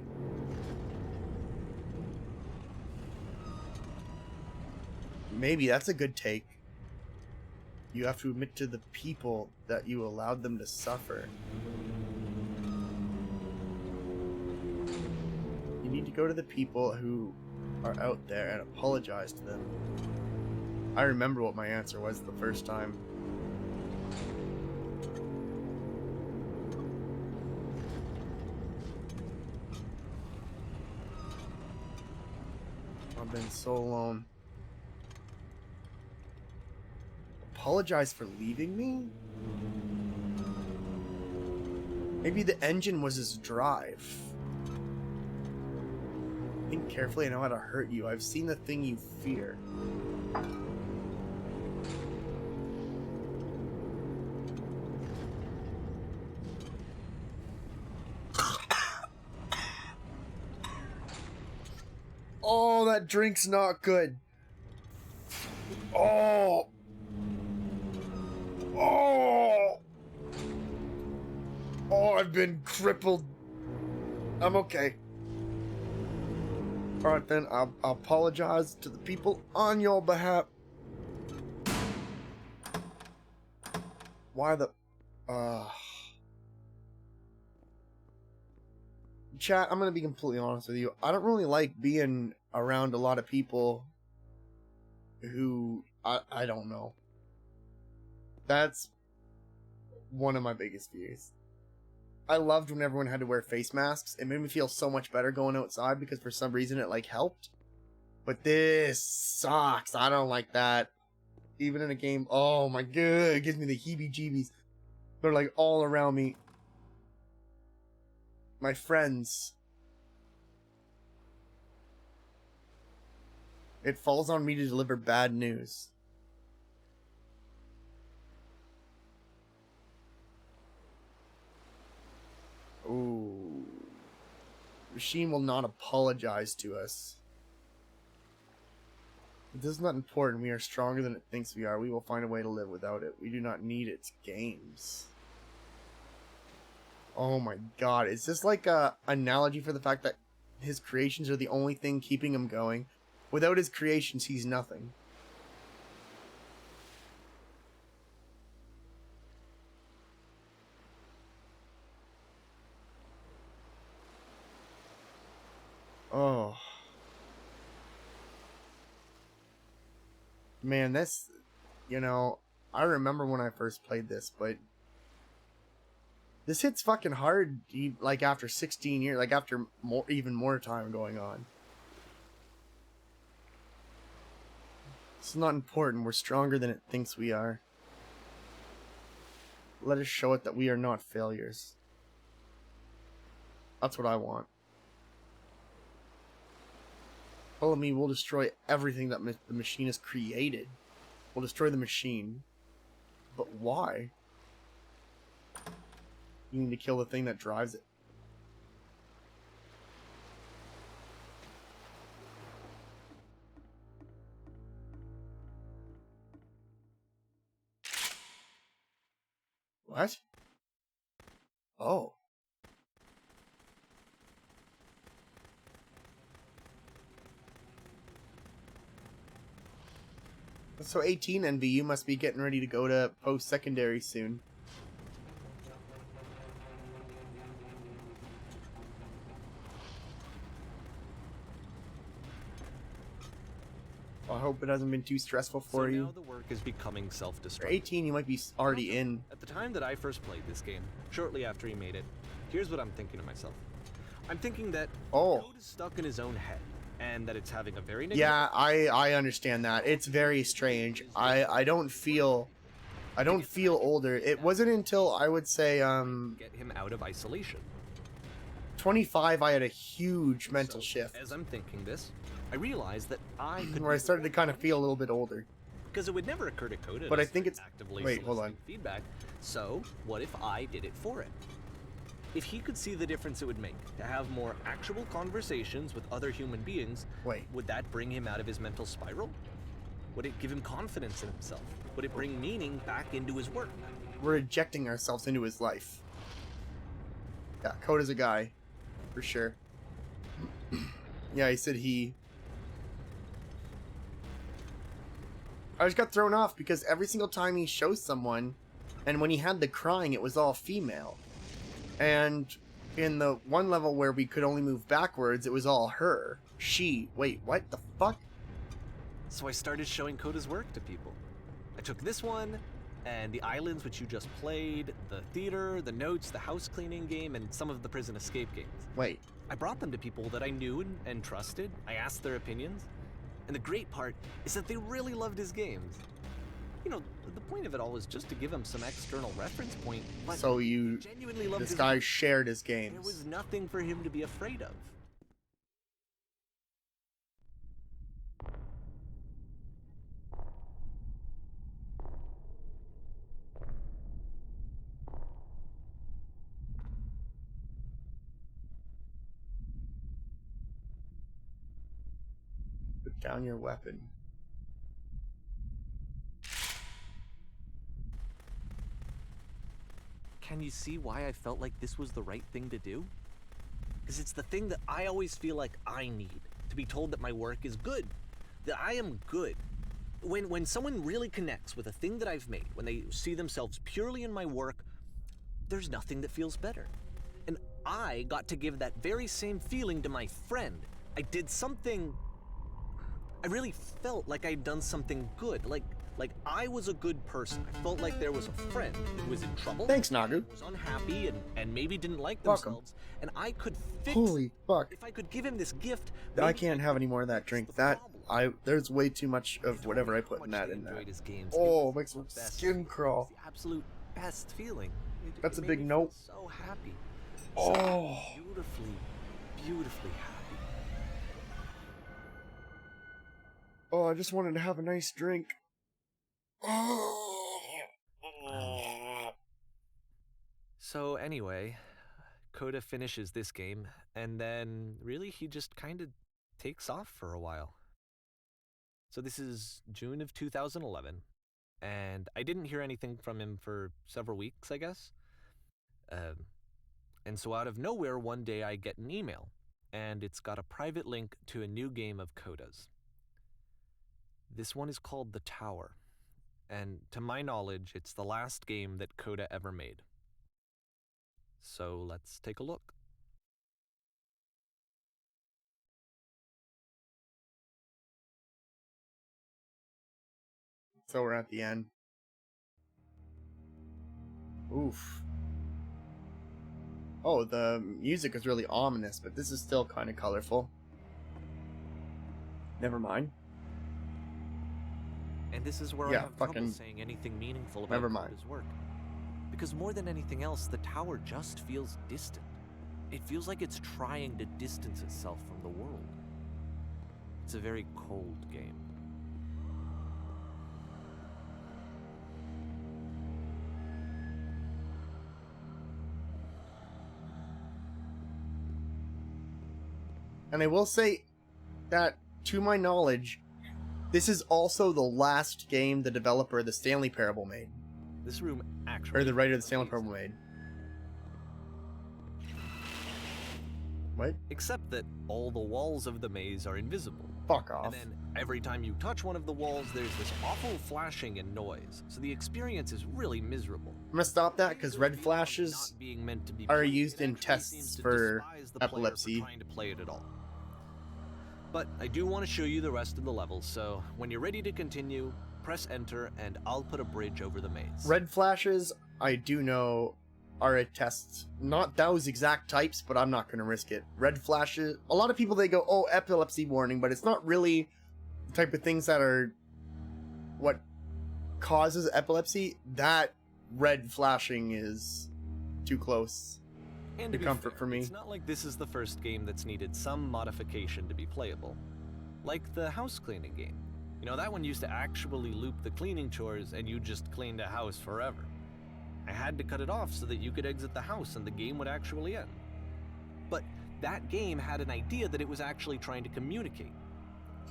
Maybe that's a good take. You have to admit to the people that you allowed them to suffer. You need to go to the people who are out there and apologize to them. I remember what my answer was the first time. I've been so alone. Apologize for leaving me? Maybe the engine was his drive. Think carefully, I know how to hurt you. I've seen the thing you fear. Oh, that drink's not good. Oh. Oh. Oh, I've been crippled. I'm okay. Alright then, I'll apologize to the people on your behalf. Why the... Chat, I'm gonna be completely honest with you. I don't really like being around a lot of people who... I don't know. That's one of my biggest fears. I loved when everyone had to wear face masks. It made me feel so much better going outside because for some reason it like helped. But this sucks. I don't like that. Even in a game, oh my god, it gives me the heebie-jeebies. They're like all around me. My friends. It falls on me to deliver bad news. Ooh. Machine will not apologize to us. This is not important. We are stronger than it thinks we are. We will find a way to live without it. We do not need its games. Oh my god. Is this like a analogy for the fact that his creations are the only thing keeping him going? Without his creations, he's nothing. Oh. Man, this, you know, I remember when I first played this, but this hits fucking hard, like after 16 years, like after more, even more time going on. It's not important. We're stronger than it thinks we are. Let us show it that we are not failures. That's what I want. Follow me, we'll destroy everything that the machine has created. We'll destroy the machine. But why? You need to kill the thing that drives it. What? Oh. So 18 NV, you must be getting ready to go to post-secondary soon. I hope it hasn't been too stressful for you. Now the work is becoming For self-destructive. 18, you might be already in. At the time that I first played this game, shortly after he made it, here's what I'm thinking to myself. I'm thinking that Oh. Code is stuck in his own head, and that it's having a very negative... Yeah, I understand that. It's very strange. I don't feel I don't feel older. It wasn't until I would say Get him out of isolation. 25 I had a huge mental shift As I'm thinking this, I realized that I could where I started to kind of feel a little bit older. because it would never occur to Coda But to I think start it's- actively wait, hold soliciting feedback. So, what if I did it for him? If he could see the difference it would make to have more actual conversations with other human beings, Wait. would that bring him out of his mental spiral? Would it give him confidence in himself? Would it bring meaning back into his work? We're ejecting ourselves into his life. Yeah, Coda's a guy. For sure. Yeah, he said he. I just got thrown off because every single time he shows someone, and when he had the crying, it was all female. And in the one level where we could only move backwards, it was all her. She. Wait, what the fuck? So I started showing Coda's work to people. I took this one, and the islands which you just played, the theater, the notes, the house cleaning game, and some of the prison escape games. Wait. I brought them to people that I knew and trusted. I asked their opinions. And the great part is that they really loved his games. You know, the point of it all was just to give him some external reference point, but So you. genuinely loved This his guy work. shared his There games. was nothing for him to be afraid of. Put down your weapon. Can you see why I felt like this was the right thing to do? Because it's the thing that I always feel like I need, to be told that my work is good, that I am good. When someone really connects with a thing that I've made, when they see themselves purely in my work, there's nothing that feels better. And I got to give that very same feeling to my friend. I did something. I really felt like I'd done something good, like I was a good person. I felt like there was a friend who was in trouble. Thanks, Nagu. Was unhappy and maybe didn't like Welcome. themselves, and I could fix. Holy fuck. If I could give him this gift, I maybe can't have any more of that drink. fix the That problem. there's way too much They of told whatever me I how put much in that they in that. enjoyed his games. Oh, It was makes the my best. skin crawl. It's the absolute best feeling. That's a made big me nope. feel So happy. Oh. So beautifully, beautifully happy. Oh, I just wanted to have a nice drink. So anyway, Coda finishes this game, and then really he just kind of takes off for a while. So this is June of 2011, and I didn't hear anything from him for several weeks, I guess. And so out of nowhere, one day I get an email, and it's got a private link to a new game of Coda's. This one is called The Tower, and to my knowledge, it's the last game that Coda ever made. So let's take a look. So we're at the end. Oof. Oh, the music is really ominous, but this is still kind of colorful. Never mind. And this is where Yeah, I have trouble fucking- saying anything meaningful about Never mind. Coda's work. Because more than anything else, the tower just feels distant. It feels like it's trying to distance itself from the world. It's a very cold game. And I will say that, to my knowledge, this is also the last game the developer of the Stanley Parable made. This room actually... Or the writer of the Stanley Parable made. What? Except that all the walls of the maze are invisible. Fuck off. And then every time you touch one of the walls, there's this awful flashing and noise. So the experience is really miserable. I'm gonna stop that because red flashes Not being meant to be are played, used it in actually tests seems to for despise the player epilepsy. For trying to play it at all. But I do want to show you the rest of the levels, so when you're ready to continue, press enter and I'll put a bridge over the maze. Red flashes, I do know, are a test. Not those exact types, but I'm not gonna risk it. Red flashes, a lot of people, they go, oh, epilepsy warning, but it's not really the type of things that are what causes epilepsy, that red flashing is too close. And The to be comfort fair, for me. It's not like this is the first game that's needed some modification to be playable. Like the house cleaning game. You know, that one used to actually loop the cleaning chores and you just cleaned a house forever. I had to cut it off so that you could exit the house and the game would actually end. But that game had an idea that it was actually trying to communicate.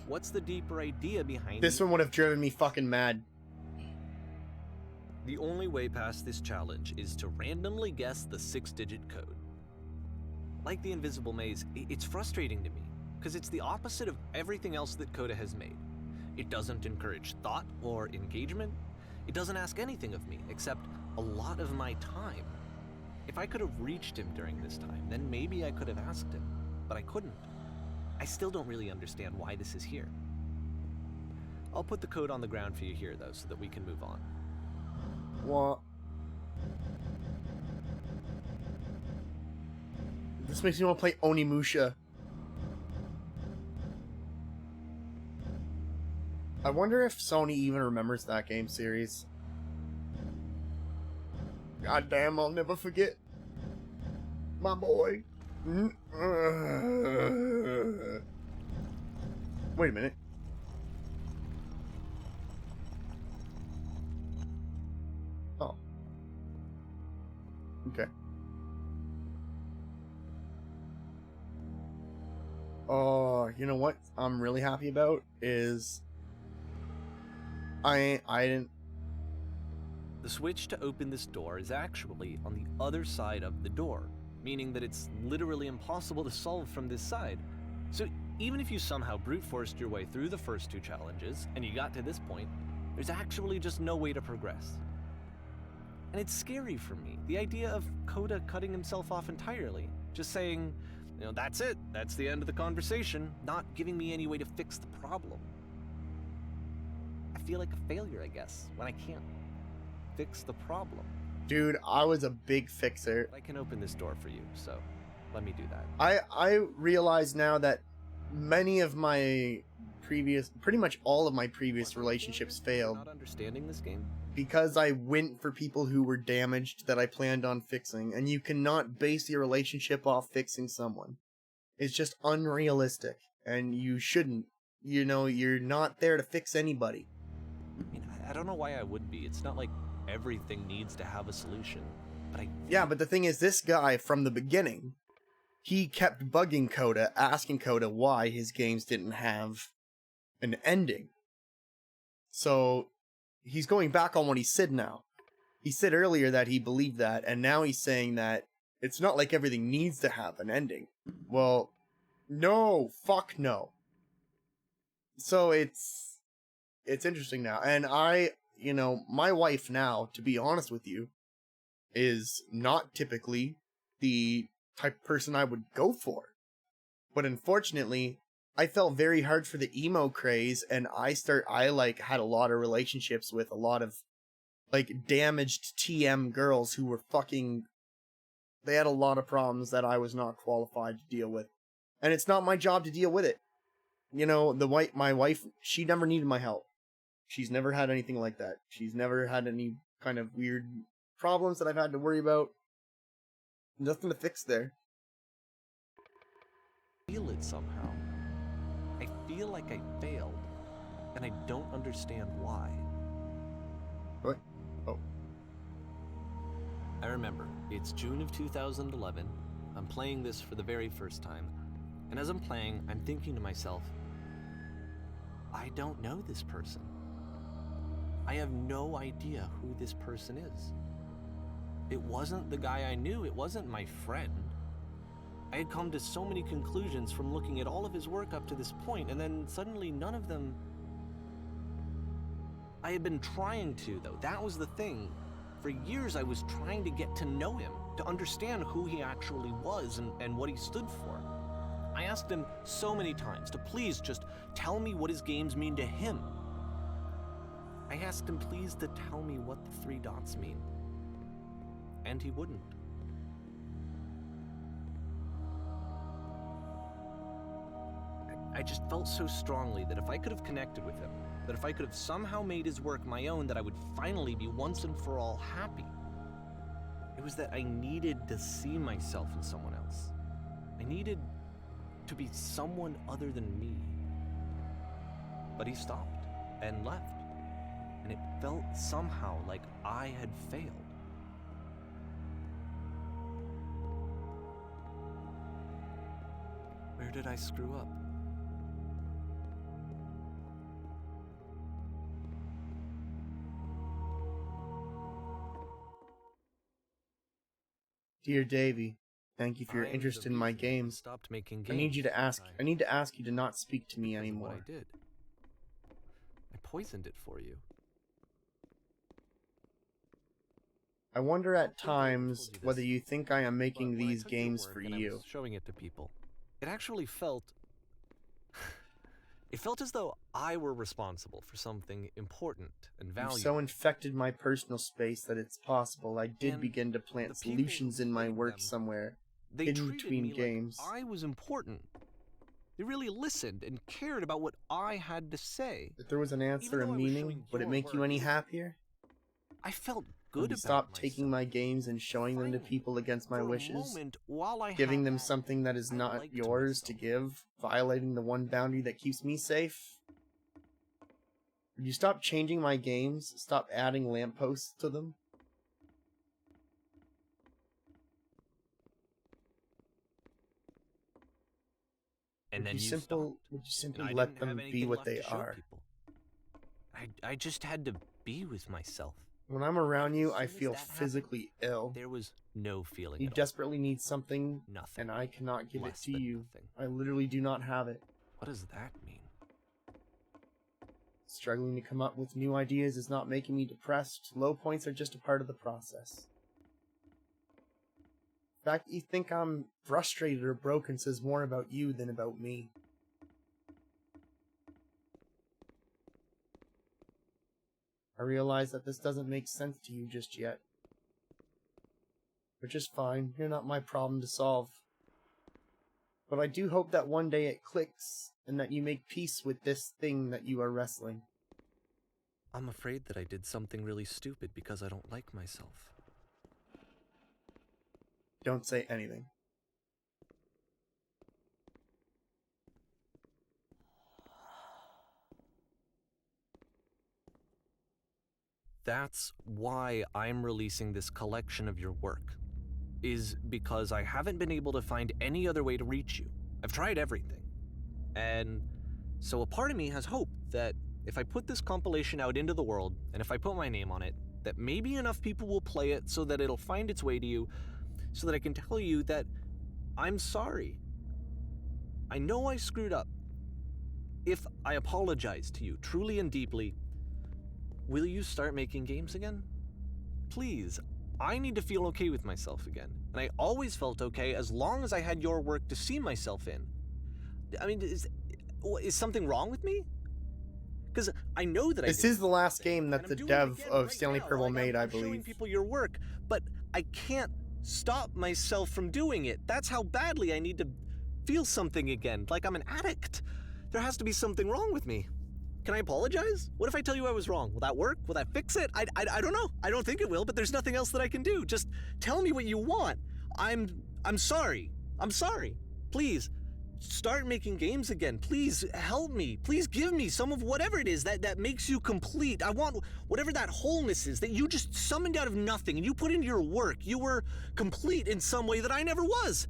What's the deeper idea behind This one would have driven me fucking mad. The only way past this challenge is to randomly guess the 6-digit code. Like the Invisible Maze, it's frustrating to me, because it's the opposite of everything else that Coda has made. It doesn't encourage thought or engagement. It doesn't ask anything of me, except a lot of my time. If I could have reached him during this time, then maybe I could have asked him, but I couldn't. I still don't really understand why this is here. I'll put the code on the ground for you here, though, so that we can move on. What? This makes me want to play Onimusha. I wonder if Sony even remembers that game series. God damn, I'll never forget. My boy. Wait a minute. Oh. Okay. Oh, you know what I'm really happy about is I didn't. The switch to open this door is actually on the other side of the door, meaning that it's literally impossible to solve from this side. So even if you somehow brute forced your way through the first 2 challenges and you got to this point, there's actually just no way to progress. And it's scary for me, the idea of Coda cutting himself off entirely, just saying, you know, that's it, that's the end of the conversation, not giving me any way to fix the problem. I feel like a failure, I guess, when I can't fix the problem. Dude, I was a big fixer. I can open this door for you, so let me do that. I realize now that many of my pretty much all of my previous relationships failed Not understanding this game? because I went for people who were damaged that I planned on fixing, and you cannot base your relationship off fixing someone. It's just unrealistic, and you shouldn't. You know, you're not there to fix anybody. I mean, I don't know why I would be. It's not like everything needs to have a solution, but Yeah, but the thing is, this guy from the beginning, he kept bugging Coda, asking Coda why his games didn't have an ending. So he's going back on what he said now. He said earlier that he believed that, and now he's saying that it's not like everything needs to have an ending. Well, no, fuck no. So it's interesting now. And my wife now, to be honest with you, is not typically the type of person I would go for. But unfortunately, I fell very hard for the emo craze, and I had a lot of relationships with a lot of damaged TM girls who were they had a lot of problems that I was not qualified to deal with. And it's not my job to deal with it. You know, my wife, she never needed my help. She's never had anything like that. She's never had any kind of weird problems that I've had to worry about. Nothing to fix there. I feel it somehow. I feel like I failed, and I don't understand why. What? Oh. I remember, it's June of 2011. I'm playing this for the very first time, and as I'm playing, I'm thinking to myself, I don't know this person. I have no idea who this person is. It wasn't the guy I knew, it wasn't my friend. I had come to so many conclusions from looking at all of his work up to this point, and then suddenly none of them... I had been trying to, though. That was the thing. For years I was trying to get to know him, to understand who he actually was and what he stood for. I asked him so many times to please just tell me what his games mean to him. I asked him please to tell me what the 3 dots mean. And he wouldn't. I just felt so strongly that if I could have connected with him, that if I could have somehow made his work my own, that I would finally be once and for all happy. It was that I needed to see myself in someone else. I needed to be someone other than me. But he stopped and left, and it felt somehow like I had failed. Where did I screw up? Dear Davy, thank you for your I'm interest the in my reason I games. stopped making I games. need you to ask. I need to ask you to not speak to me Because of anymore. What I did. I poisoned it for you. I wonder at I think I told times you whether this, you think I am but making when I these took your games work for and I you. was showing it to people, it actually felt... it felt as though I were responsible for something important and You've valuable. so infected my personal space that it's possible I did And begin to the plant people solutions who in my played work them, somewhere, They hidden treated between me games. like I was important. They really listened and cared about what I had to say. If there was an Even answer, though a I was meaning, showing would it your make you work, any happier? I felt Would good you about stop myself. taking my games and showing them to Finally, people against my for a wishes? moment, while I Giving had them that, something that is I not liked yours to myself. give? Violating the one boundary that keeps me safe? Would you stop changing my games? Stop adding lampposts to them? And then Would you stopped. Would you And simply I let didn't have them be anything what left they to show are? people. I just had to be with myself. When I'm around you, As I soon as feel that happened, physically ill. There was no feeling You at all. desperately need something, Nothing. and I cannot give it Less to than you. nothing. I literally do not have it. What does that mean? Struggling to come up with new ideas is not making me depressed. Low points are just a part of the process. The fact that you think I'm frustrated or broken says more about you than about me. I realize that this doesn't make sense to you just yet. Which is fine, you're not my problem to solve. But I do hope that one day it clicks, and that you make peace with this thing that you are wrestling. I'm afraid that I did something really stupid because I don't like myself. Don't say anything. That's why I'm releasing this collection of your work, is because I haven't been able to find any other way to reach you. I've tried everything. And so a part of me has hope that if I put this compilation out into the world, and if I put my name on it, that maybe enough people will play it so that it'll find its way to you, so that I can tell you that I'm sorry. I know I screwed up. If I apologize to you truly and deeply, will you start making games again? Please, I need to feel okay with myself again. And I always felt okay as long as I had your work to see myself in. I mean, is something wrong with me? Because I know that This is the last game that the dev of Stanley Parable made, I I'm showing believe. people your work, but I can't stop myself from doing it. That's how badly I need to feel something again, like I'm an addict. There has to be something wrong with me. Can I apologize? What if I tell you I was wrong? Will that work? Will that fix it? I don't know. I don't think it will, but there's nothing else that I can do. Just tell me what you want. I'm sorry. I'm sorry. Please, start making games again. Please help me. Please give me some of whatever it is that makes you complete. I want whatever that wholeness is that you just summoned out of nothing and you put into your work. You were complete in some way that I never was.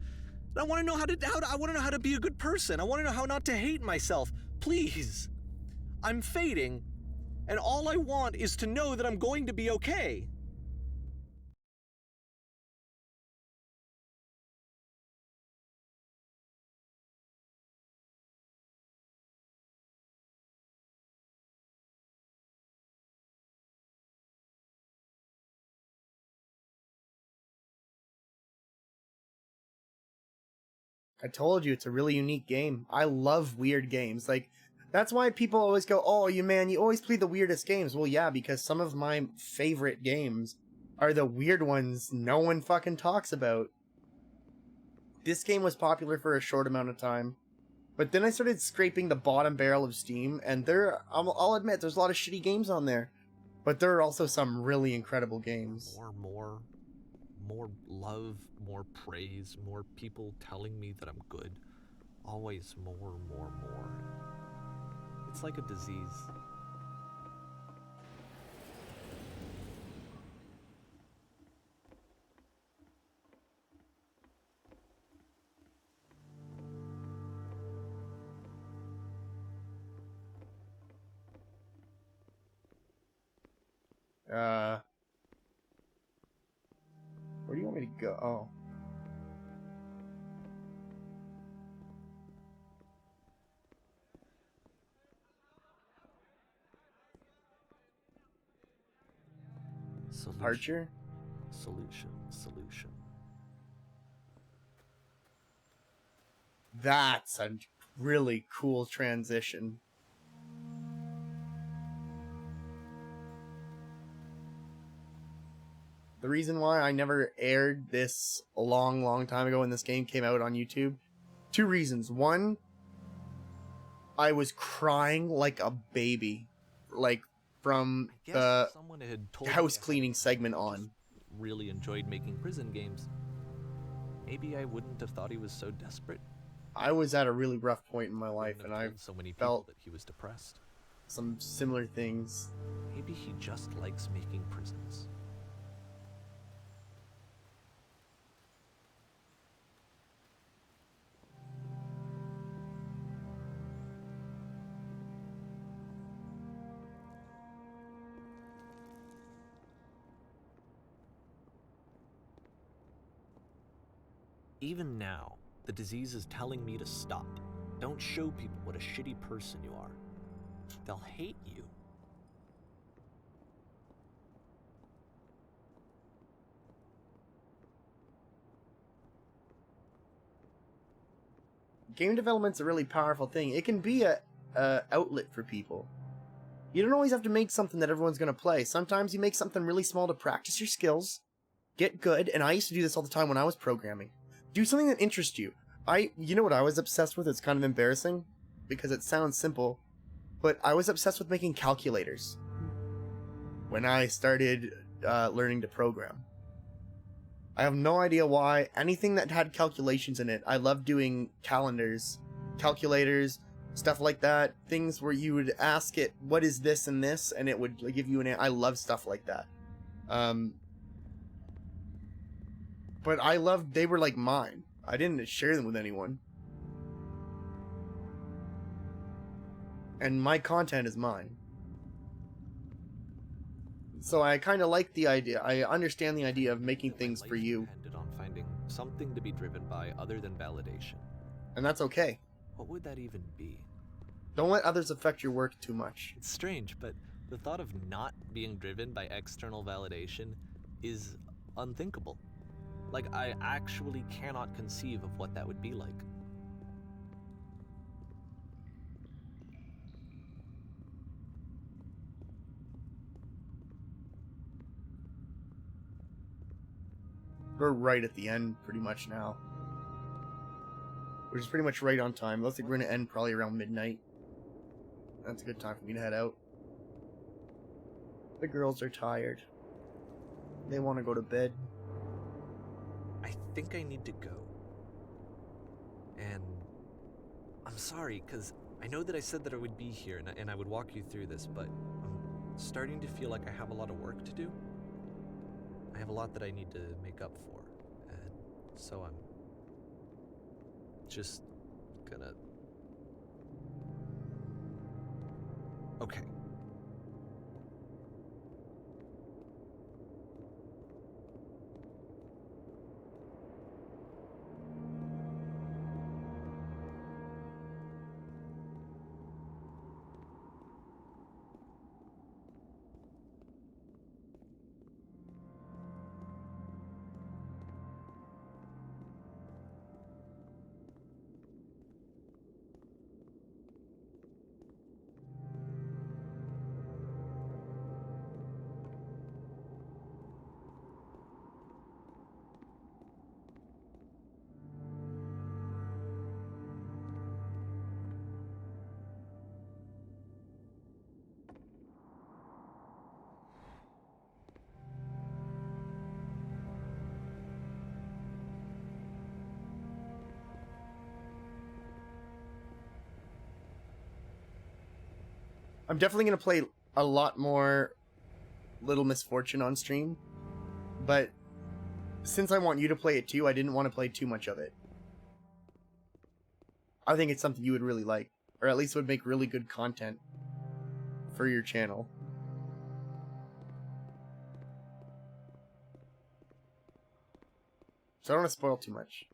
And I want to know I want to know how to be a good person. I want to know how not to hate myself. Please. I'm fading, and all I want is to know that I'm going to be okay. I told you, it's a really unique game. I love weird games. Like, that's why people always go, oh, you always play the weirdest games. Well, yeah, because some of my favorite games are the weird ones no one fucking talks about. This game was popular for a short amount of time. But then I started scraping the bottom barrel of Steam, and I'll admit, there's a lot of shitty games on there. But there are also some really incredible games. More love, more praise, more people telling me that I'm good. Always more. It's like a disease. Where do you want me to go? Oh. Departure? Solution. That's a really cool transition. The reason why I never aired this a long time ago when this game came out on YouTube, 2 reasons. One, I was crying like a baby, like from the house cleaning segment on. Really enjoyed making prison games. Maybe I wouldn't have thought he was so desperate. I was at a really rough point in my life, and I so many felt people that he was depressed. Some similar things. Maybe he just likes making prisons. Even now, the disease is telling me to stop. Don't show people what a shitty person you are. They'll hate you. Game development's a really powerful thing. It can be a outlet for people. You don't always have to make something that everyone's going to play. Sometimes you make something really small to practice your skills, get good, and I used to do this all the time when I was programming. Do something that interests you. You know what I was obsessed with? It's kind of embarrassing because it sounds simple, but I was obsessed with making calculators when I started learning to program. I have no idea why. Anything that had calculations in it, I loved doing calendars, calculators, stuff like that. Things where you would ask it, what is this and this, and it would give you an answer. I love stuff like that. But I loved, they were like mine. I didn't share them with anyone. And my content is mine. So I kind of like the idea. I understand the idea of making things for you. Depended on finding something to be driven by other than validation. And that's okay. What would that even be? Don't let others affect your work too much. It's strange, but the thought of not being driven by external validation is unthinkable. Like, I actually cannot conceive of what that would be like. We're right at the end, pretty much now. Which is pretty much right on time. Looks like we're going to end probably around midnight. That's a good time for me to head out. The girls are tired. They want to go to bed. I think I need to go. And I'm sorry, because I know that I said that I would be here and I would walk you through this, but I'm starting to feel like I have a lot of work to do. I have a lot that I need to make up for, and so I'm just gonna... Okay. I'm definitely going to play a lot more Little Misfortune on stream, but since I want you to play it too, I didn't want to play too much of it. I think it's something you would really like, or at least would make really good content for your channel. So I don't want to spoil too much.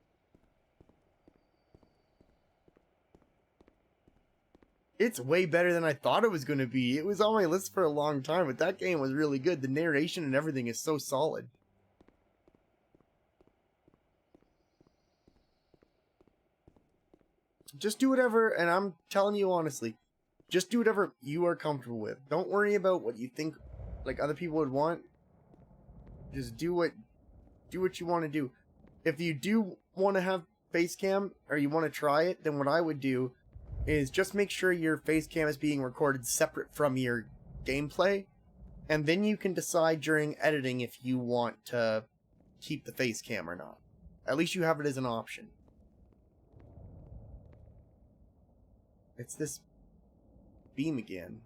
It's way better than I thought it was going to be. It was on my list for a long time, but that game was really good. The narration and everything is so solid. Just do whatever, and I'm telling you honestly, just do whatever you are comfortable with. Don't worry about what you think like other people would want. Just do what you want to do. If you do want to have face cam, or you want to try it, then what I would do is just make sure your face cam is being recorded separate from your gameplay, and then you can decide during editing if you want to keep the face cam or not. At least you have it as an option. It's this beam again.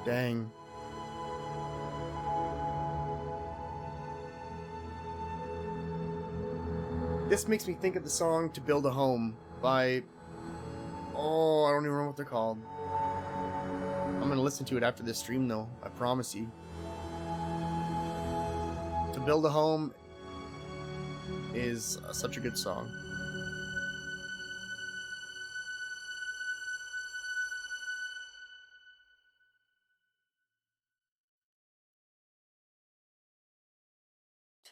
Dang. This makes me think of the song To Build a Home by... Oh, I don't even remember what they're called. I'm gonna listen to it after this stream though, I promise you. To Build a Home is such a good song.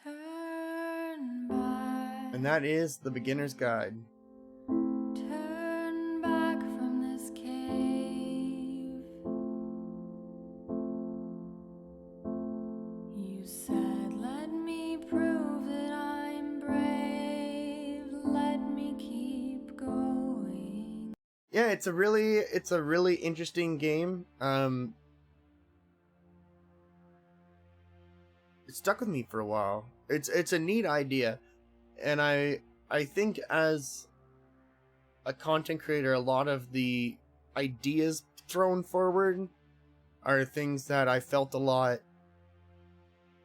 Turn back, And that is The Beginner's Guide. turn back from this cave. You said, let me prove that I'm brave. Let me keep going. Yeah, it's a really interesting game. It stuck with me for a while. It's a neat idea, and I think as a content creator, a lot of the ideas thrown forward are things that I felt a lot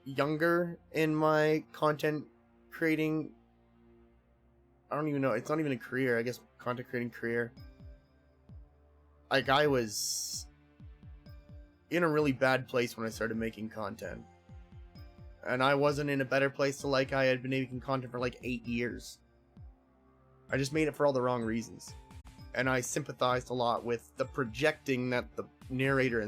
younger in my content creating. I don't even know. It's not even a career. I guess content creating career. Like, I was in a really bad place when I started making content. And I wasn't in a better place to like I had been making content for like 8 years. I just made it for all the wrong reasons. And I sympathized a lot with the projecting that the narrator in